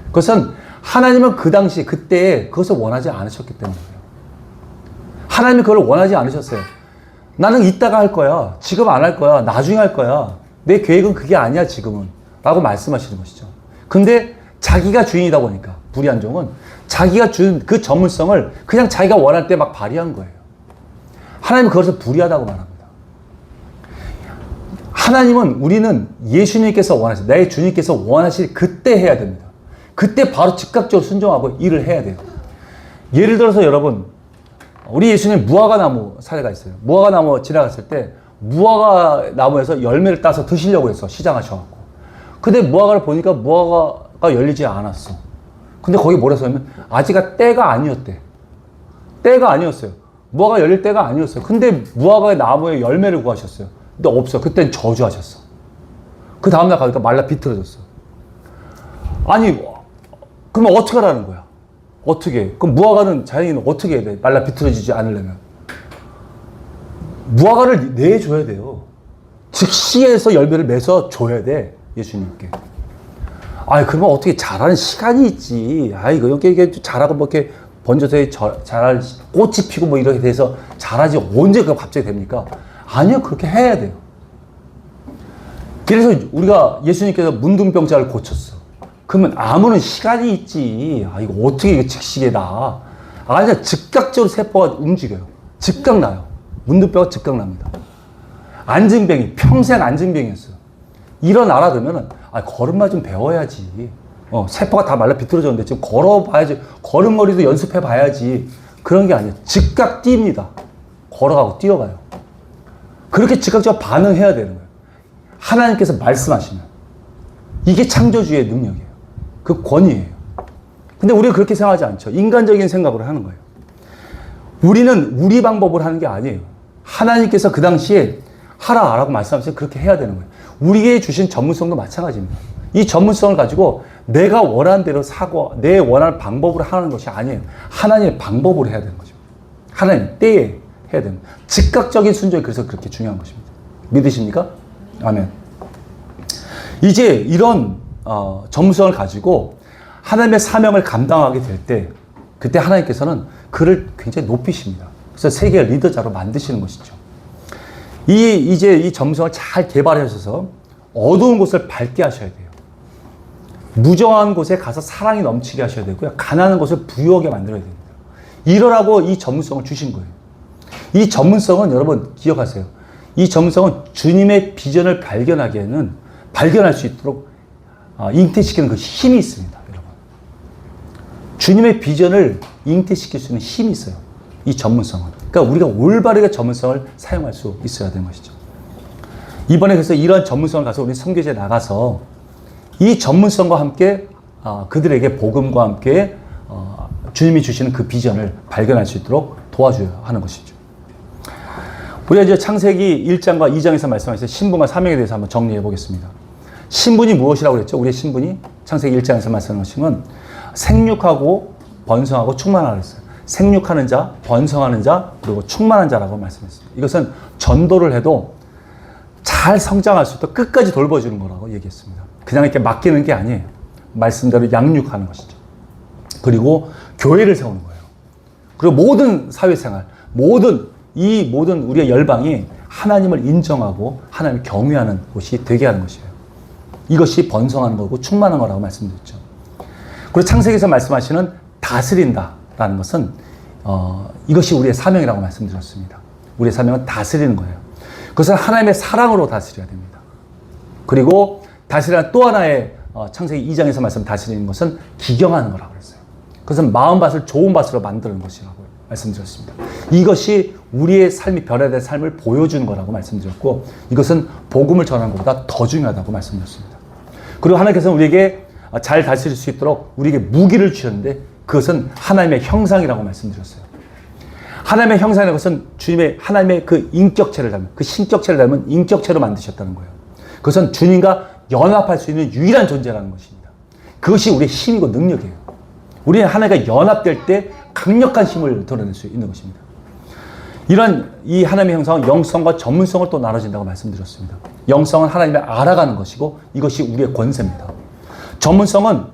그것은 하나님은 그 당시 그때에 그것을 원하지 않으셨기 때문이에요. 하나님이 그걸 원하지 않으셨어요. 나는 이따가 할 거야. 지금 안 할 거야. 나중에 할 거야. 내 계획은 그게 아니야 지금은. 라고 말씀하시는 것이죠. 근데 자기가 주인이다 보니까 불의한 종은 자기가 준 그 전문성을 그냥 자기가 원할 때 막 발휘한 거예요. 하나님은 그것을 불의하다고 말합니다. 하나님은 우리는 예수님께서 원하실, 나의 주님께서 원하실 그때 해야 됩니다. 그때 바로 즉각적으로 순종하고 일을 해야 돼요. 예를 들어서 여러분, 우리 예수님 무화과 나무 사례가 있어요. 무화과 나무 지나갔을 때 무화과 나무에서 열매를 따서 드시려고 했어. 시장 하셔갖고. 근데 무화과를 보니까 무화과가 열리지 않았어. 근데 거기 뭐라 써있냐면 아직은 때가 아니었대. 때가 아니었어요. 무화과 열릴 때가 아니었어요. 근데 무화과의 나무에 열매를 구하셨어요. 근데 없어. 그땐 저주하셨어. 그 다음날 가니까 말라 비틀어졌어. 아니, 그러면 어떻게 하라는 거야? 어떻게 해? 그럼 무화과는 자연인은 어떻게 해야 돼? 말라 비틀어지지 않으려면. 무화과를 내줘야 돼요. 즉시에서 열매를 매서 줘야 돼. 예수님께. 아이, 그러면 어떻게 자라는 시간이 있지. 아이, 이게 자라고 뭐 이렇게 번져서 자랄, 꽃이 피고 뭐 이렇게 돼서 자라지 언제 그거 갑자기 됩니까? 아니요, 그렇게 해야 돼요. 그래서 우리가 예수님께서 문둥병자를 고쳤어. 그러면 아무런 시간이 있지. 아, 이거 어떻게 이거 즉시에 나. 아니, 즉각적으로 세포가 움직여요. 즉각 나요. 문둥병은 즉각 납니다. 안진병이, 평생 안진병이었어요. 일어나라 그러면은, 걸음마 좀 배워야지. 세포가 다 말라 비틀어졌는데 지금 걸어봐야지. 걸음걸이도 연습해봐야지. 그런 게 아니에요. 즉각 뜁니다. 걸어가고 뛰어가요. 그렇게 즉각적으로 반응해야 되는 거예요. 하나님께서 말씀하시면. 이게 창조주의 능력이에요. 그 권위예요. 근데 우리가 그렇게 생각하지 않죠. 인간적인 생각으로 하는 거예요. 우리는 우리 방법으로 하는 게 아니에요. 하나님께서 그 당시에 하라라고 말씀하셔서 그렇게 해야 되는 거예요. 우리에게 주신 전문성도 마찬가지입니다. 이 전문성을 가지고 내가 원하는 대로 사고 내 원하는 방법으로 하는 것이 아니에요. 하나님의 방법으로 해야 되는 거죠. 하나님 때에 해야 되는 거예요. 즉각적인 순종이 그래서 그렇게 중요한 것입니다. 믿으십니까? 아멘. 이제 이런 전문성을 가지고 하나님의 사명을 감당하게 될 때 그때 하나님께서는 그를 굉장히 높이십니다. 그래서 세계의 리더자로 만드시는 것이죠. 이제 이 전문성을 잘 개발하셔서 어두운 곳을 밝게 하셔야 돼요. 무정한 곳에 가서 사랑이 넘치게 하셔야 되고요. 가난한 곳을 부유하게 만들어야 됩니다. 이러라고 이 전문성을 주신 거예요. 이 전문성은 여러분 기억하세요. 이 전문성은 주님의 비전을 발견하기에는 발견할 수 있도록 잉태시키는 그 힘이 있습니다. 여러분. 주님의 비전을 잉태시킬 수 있는 힘이 있어요. 이 전문성은. 그러니까 우리가 올바르게 전문성을 사용할 수 있어야 되는 것이죠. 이번에 그래서 이러한 전문성을 가서 우리 선교지에 나가서 이 전문성과 함께 그들에게 복음과 함께 주님이 주시는 그 비전을 발견할 수 있도록 도와줘야 하는 것이죠. 우리가 이제 창세기 1장과 2장에서 말씀하신 신분과 사명에 대해서 한번 정리해 보겠습니다. 신분이 무엇이라고 그랬죠? 우리의 신분이 창세기 1장에서 말씀하신 건 생육하고 번성하고 충만하라 그랬어요. 생육하는 자, 번성하는 자, 그리고 충만한 자라고 말씀했습니다. 이것은 전도를 해도 잘 성장할 수 있도록 끝까지 돌봐주는 거라고 얘기했습니다. 그냥 이렇게 맡기는 게 아니에요. 말씀대로 양육하는 것이죠. 그리고 교회를 세우는 거예요. 그리고 모든 사회생활, 모든 우리의 열방이 하나님을 인정하고 하나님을 경외하는 곳이 되게 하는 것이에요. 이것이 번성하는 거고 충만한 거라고 말씀드렸죠. 그리고 창세기에서 말씀하시는 다스린다라는 것은 이것이 우리의 사명이라고 말씀드렸습니다. 우리의 사명은 다스리는 거예요. 그것은 하나님의 사랑으로 다스려야 됩니다. 그리고 다스리는 또 하나의 창세기 2장에서 말씀 다스리는 것은 기경하는 거라고 그랬어요. 그것은 마음밭을 좋은 밭으로 만드는 것이라고 말씀드렸습니다. 이것이 우리의 삶이 변화된 삶을 보여주는 거라고 말씀드렸고, 이것은 복음을 전하는 것보다 더 중요하다고 말씀드렸습니다. 그리고 하나님께서는 우리에게 잘 다스릴 수 있도록 우리에게 무기를 주셨는데, 그것은 하나님의 형상이라고 말씀드렸어요. 하나님의 형상이라는 것은 하나님의 그 인격체를 닮은, 그 신격체를 닮은 인격체로 만드셨다는 거예요. 그것은 주님과 연합할 수 있는 유일한 존재라는 것입니다. 그것이 우리의 힘이고 능력이에요. 우리는 하나님과 연합될 때 강력한 힘을 드러낼 수 있는 것입니다. 이 하나님의 형상은 영성과 전문성을 또 나눠진다고 말씀드렸습니다. 영성은 하나님을 알아가는 것이고 이것이 우리의 권세입니다. 전문성은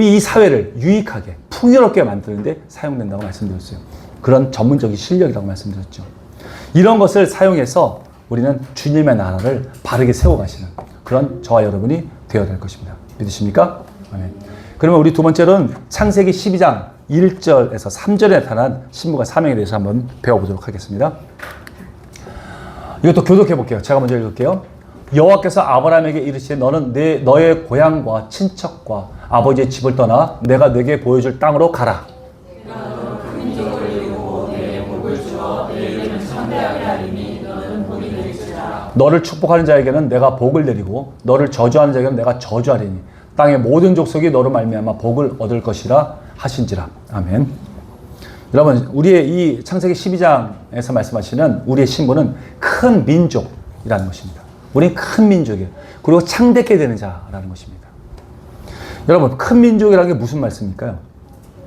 이 사회를 유익하게 풍요롭게 만드는데 사용된다고 말씀드렸어요. 그런 전문적인 실력이라고 말씀드렸죠. 이런 것을 사용해서 우리는 주님의 나라를 바르게 세워가시는 그런 저와 여러분이 되어야 될 것입니다. 믿으십니까? 아멘. 그러면 우리 두 번째로는 창세기 12장 1절에서 3절에 나타난 신부가 사명에 대해서 한번 배워보도록 하겠습니다. 이것도 교독해 볼게요. 제가 먼저 읽을게요. 여호와께서 아브라함에게 이르시되 너는 너의 고향과 친척과 아버지의 집을 떠나 내가 네게 보여줄 땅으로 가라. 너를 축복하는 자에게는 내가 복을 내리고 너를 저주하는 자에게는 내가 저주하리니 땅의 모든 족속이 너로 말미암아 복을 얻을 것이라 하신지라. 아멘. 여러분, 우리의 이 창세기 12장에서 말씀하시는 우리의 신부는 큰 민족이라는 것입니다. 우리는 큰 민족이에요. 그리고 창대케 되는 자라는 것입니다. 여러분, 큰 민족이라는 게 무슨 말씀일까요?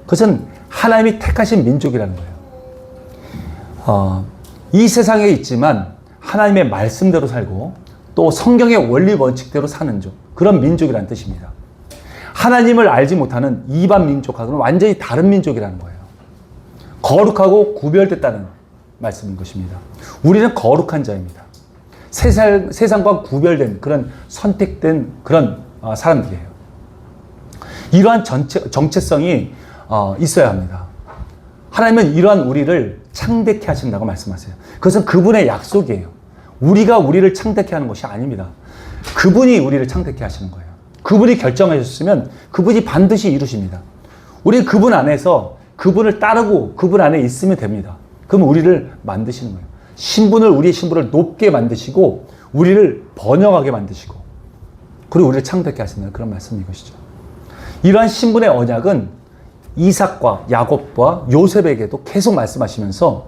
그것은 하나님이 택하신 민족이라는 거예요. 이 세상에 있지만 하나님의 말씀대로 살고 또 성경의 원리 원칙대로 사는 그런 민족이라는 뜻입니다. 하나님을 알지 못하는 이방 민족하고는 완전히 다른 민족이라는 거예요. 거룩하고 구별됐다는 말씀인 것입니다. 우리는 거룩한 자입니다. 세상과 구별된 그런 선택된 그런 사람들이에요. 이러한 정체성이 있어야 합니다. 하나님은 이러한 우리를 창대케 하신다고 말씀하세요. 그것은 그분의 약속이에요. 우리가 우리를 창대케 하는 것이 아닙니다. 그분이 우리를 창대케 하시는 거예요. 그분이 결정하셨으면 그분이 반드시 이루십니다. 우리는 그분 안에서 그분을 따르고 그분 안에 있으면 됩니다. 그럼 우리를 만드시는 거예요. 우리의 신분을 높게 만드시고 우리를 번영하게 만드시고 그리고 우리를 창대케 하시는 그런 말씀인 것이죠. 이러한 신분의 언약은 이삭과 야곱과 요셉에게도 계속 말씀하시면서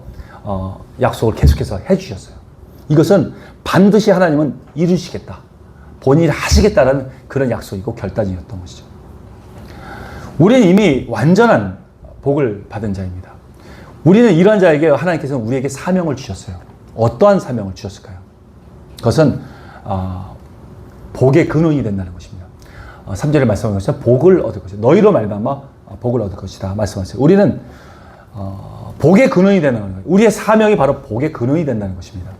약속을 계속해서 해주셨어요. 이것은 반드시 하나님은 이루시겠다. 본인이 하시겠다라는 그런 약속이고 결단이었던 것이죠. 우리는 이미 완전한 복을 받은 자입니다. 우리는 이러한 자에게 하나님께서는 우리에게 사명을 주셨어요. 어떠한 사명을 주셨을까요? 그것은 복의 근원이 된다는 것입니다. 3절에 말씀하신 것처럼 복을 얻을 것이다. 너희로 말미암아 복을 얻을 것이다 말씀하세요. 우리는 복의 근원이 되는 거예요. 우리의 사명이 바로 복의 근원이 된다는 것입니다.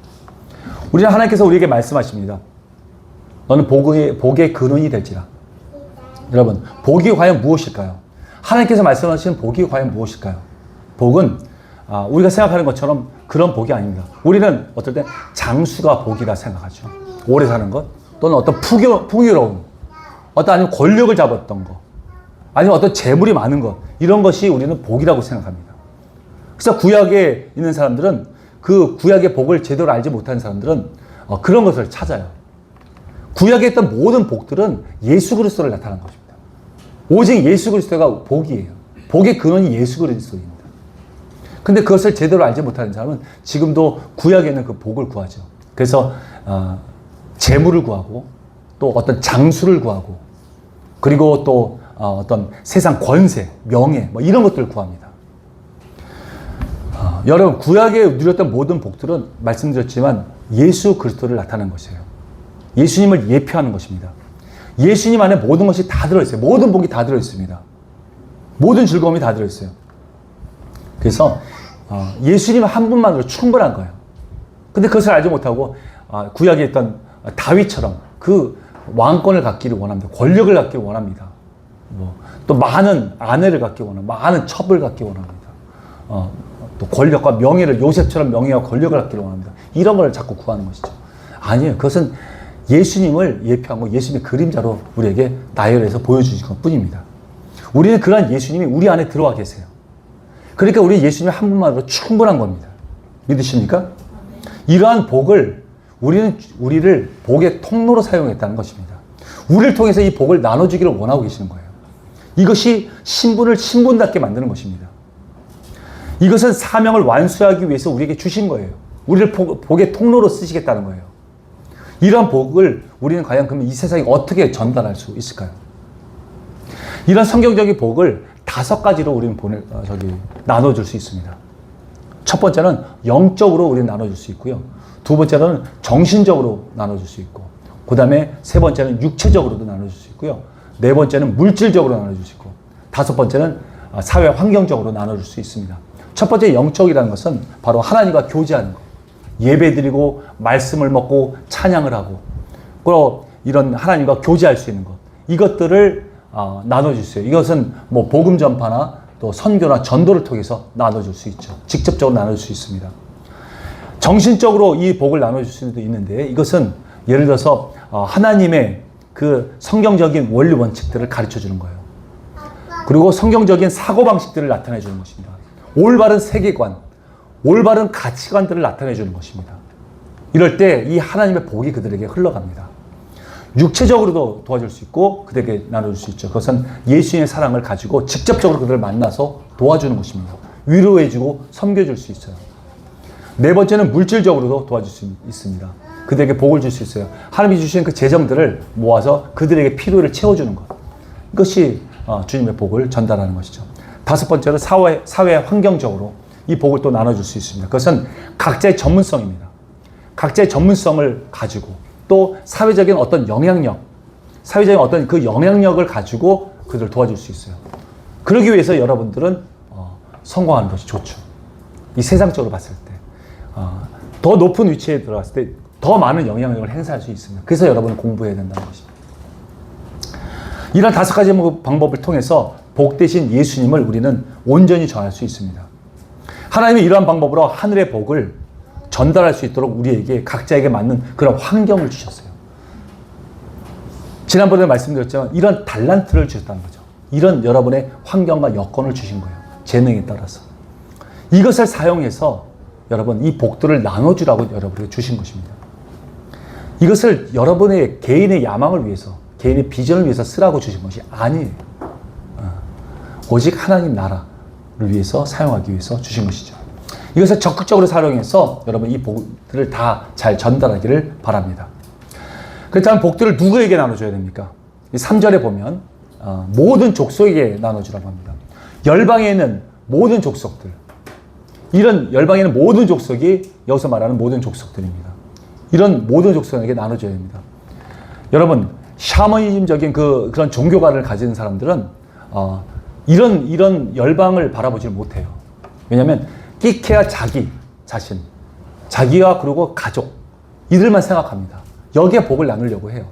우리는 하나님께서 우리에게 말씀하십니다. 너는 복의 근원이 될지라. 여러분, 복이 과연 무엇일까요? 하나님께서 말씀하시는 복이 과연 무엇일까요? 복은 우리가 생각하는 것처럼 그런 복이 아닙니다. 우리는 어떨 때 장수가 복이라 생각하죠. 오래 사는 것, 또는 어떤 풍요로움, 아니면 권력을 잡았던 것, 아니면 어떤 재물이 많은 것, 이런 것이 우리는 복이라고 생각합니다. 그래서 구약에 있는 사람들은 그 구약의 복을 제대로 알지 못하는 사람들은 그런 것을 찾아요. 구약에 있던 모든 복들은 예수 그리스도를 나타난 것입니다. 오직 예수 그리스도가 복이에요. 복의 근원이 예수 그리스도입니다. 근데 그것을 제대로 알지 못하는 사람은 지금도 구약에 있는 그 복을 구하죠. 그래서 재물을 구하고 또 어떤 장수를 구하고 그리고 또 어떤 세상 권세, 명예 뭐 이런 것들을 구합니다. 여러분, 구약에 누렸던 모든 복들은 말씀드렸지만 예수 그리스도를 나타낸 것이에요. 예수님을 예표하는 것입니다. 예수님 안에 모든 것이 다 들어있어요. 모든 복이 다 들어있습니다. 모든 즐거움이 다 들어있어요. 그래서 예수님 한 분만으로 충분한 거예요. 근데 그것을 알지 못하고 구약에 있던 다윗처럼 그 왕권을 갖기를 원합니다. 권력을 갖기를 원합니다. 또 많은 아내를 갖기 원합니다. 많은 첩을 갖기 원합니다. 또 권력과 명예를, 요셉처럼 명예와 권력을 갖기를 원합니다. 이런 걸 자꾸 구하는 것이죠. 아니에요. 그것은 예수님을 예표한 거, 예수님의 그림자로 우리에게 나열해서 보여주신 것 뿐입니다. 우리는 그러한 예수님이 우리 안에 들어와 계세요. 그러니까 우리 예수님 한 분만으로 충분한 겁니다. 믿으십니까? 이러한 복을 우리를 복의 통로로 사용했다는 것입니다. 우리를 통해서 이 복을 나눠주기를 원하고 계시는 거예요. 이것이 신분을 신분답게 만드는 것입니다. 이것은 사명을 완수하기 위해서 우리에게 주신 거예요. 우리를 복의 통로로 쓰시겠다는 거예요. 이러한 복을 우리는 과연 그러면 이 세상에 어떻게 전달할 수 있을까요? 이런 성경적인 복을 5가지로 우리는 나눠줄 수 있습니다. 첫 번째는 영적으로 우리는 나눠줄 수 있고요. 두 번째는 정신적으로 나눠줄 수 있고, 그 다음에 세 번째는 육체적으로도 나눠줄 수 있고요. 네 번째는 물질적으로 나눠줄 수 있고, 다섯 번째는 사회 환경적으로 나눠줄 수 있습니다. 첫 번째 영적이라는 것은 바로 하나님과 교제하는 것. 예배드리고 말씀을 먹고 찬양을 하고, 그리고 이런 하나님과 교제할 수 있는 것. 이것들을 나눠줄 수 있어요. 이것은 뭐 복음 전파나 또 선교나 전도를 통해서 나눠줄 수 있죠. 직접적으로 나눠줄 수 있습니다. 정신적으로 이 복을 나눠줄 수도 있는데, 이것은 예를 들어서 하나님의 그 성경적인 원리 원칙들을 가르쳐 주는 거예요. 그리고 성경적인 사고방식들을 나타내 주는 것입니다. 올바른 세계관, 올바른 가치관들을 나타내 주는 것입니다. 이럴 때 이 하나님의 복이 그들에게 흘러갑니다. 육체적으로도 도와줄 수 있고 그들에게 나눠줄 수 있죠. 그것은 예수님의 사랑을 가지고 직접적으로 그들을 만나서 도와주는 것입니다. 위로해주고 섬겨줄 수 있어요. 네 번째는 물질적으로도 도와줄 수 있습니다. 그들에게 복을 줄 수 있어요. 하나님이 주신 그 재정들을 모아서 그들에게 필요를 채워주는 것. 이것이 주님의 복을 전달하는 것이죠. 다섯 번째는 사회 환경적으로 이 복을 또 나눠줄 수 있습니다. 그것은 각자의 전문성입니다. 각자의 전문성을 가지고 또 사회적인 어떤 영향력, 사회적인 어떤 그 영향력을 가지고 그들을 도와줄 수 있어요. 그러기 위해서 여러분들은 성공하는 것이 좋죠. 이 세상적으로 봤을 때. 더 높은 위치에 들어갔을 때 더 많은 영향력을 행사할 수 있습니다. 그래서 여러분은 공부해야 된다는 것입니다. 이런 5가지 방법을 통해서 복 대신 예수님을 우리는 온전히 전할 수 있습니다. 하나님이 이러한 방법으로 하늘의 복을 전달할 수 있도록 우리에게 각자에게 맞는 그런 환경을 주셨어요. 지난번에 말씀드렸지만 이런 달란트를 주셨다는 거죠. 이런 여러분의 환경과 여건을 주신 거예요. 재능에 따라서. 이것을 사용해서 여러분 이 복들을 나눠주라고 여러분에게 주신 것입니다. 이것을 여러분의 개인의 야망을 위해서, 개인의 비전을 위해서 쓰라고 주신 것이 아니에요. 오직 하나님 나라를 위해서 사용하기 위해서 주신 것이죠. 이것을 적극적으로 사용해서 여러분 이 복들을 다 잘 전달하기를 바랍니다. 그렇다면 복들을 누구에게 나눠줘야 됩니까? 3절에 보면 모든 족속에게 나눠주라고 합니다. 열방에 있는 모든 족속들, 이런 열방에 있는 모든 족속이 여기서 말하는 모든 족속들입니다. 이런 모든 족속에게 나눠줘야 됩니다. 여러분 샤머니즘적인 그런 종교관을 가진 사람들은 이런 열방을 바라보지 못해요. 왜냐하면 끼케야 자기 자신, 자기와 그리고 가족, 이들만 생각합니다. 여기에 복을 나누려고 해요.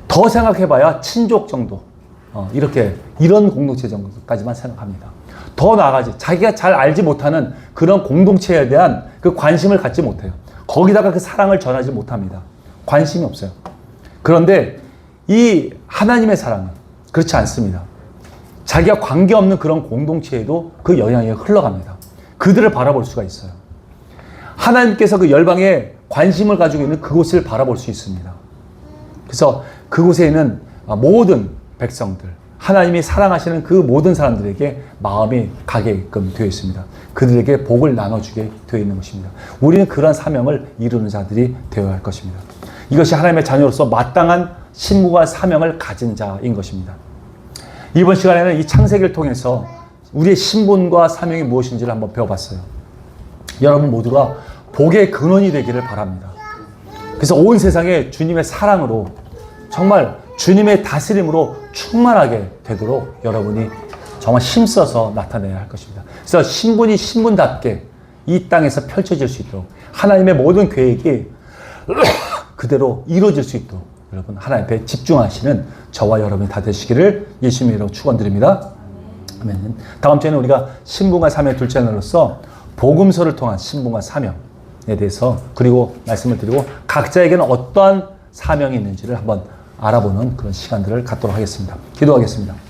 더 생각해봐야 친족 정도, 이런 공동체 정도까지만 생각합니다. 더 나아가지 자기가 잘 알지 못하는 그런 공동체에 대한 그 관심을 갖지 못해요. 거기다가 그 사랑을 전하지 못합니다. 관심이 없어요. 그런데 이 하나님의 사랑은 그렇지 않습니다. 자기와 관계없는 그런 공동체에도 그 영향이 흘러갑니다. 그들을 바라볼 수가 있어요. 하나님께서 그 열방에 관심을 가지고 있는 그곳을 바라볼 수 있습니다. 그래서 그곳에 있는 모든 백성들, 하나님이 사랑하시는 그 모든 사람들에게 마음이 가게끔 되어 있습니다. 그들에게 복을 나눠주게 되어 있는 것입니다. 우리는 그런 사명을 이루는 자들이 되어야 할 것입니다. 이것이 하나님의 자녀로서 마땅한 신무와 사명을 가진 자인 것입니다. 이번 시간에는 이 창세기를 통해서 우리의 신분과 사명이 무엇인지를 한번 배워봤어요. 여러분 모두가 복의 근원이 되기를 바랍니다. 그래서 온 세상에 주님의 사랑으로 정말 주님의 다스림으로 충만하게 되도록 여러분이 정말 힘써서 나타내야 할 것입니다. 그래서 신분이 신분답게 이 땅에서 펼쳐질 수 있도록 하나님의 모든 계획이 그대로 이루어질 수 있도록 여러분 하나님 앞에 집중하시는 저와 여러분이 다 되시기를 예수님 이름으로 축원드립니다. 아멘. 다음 주에는 우리가 신분과 사명의 둘째 날로서 복음서를 통한 신분과 사명에 대해서 그리고 말씀을 드리고 각자에게는 어떠한 사명이 있는지를 한번 알아보는 그런 시간들을 갖도록 하겠습니다. 기도하겠습니다.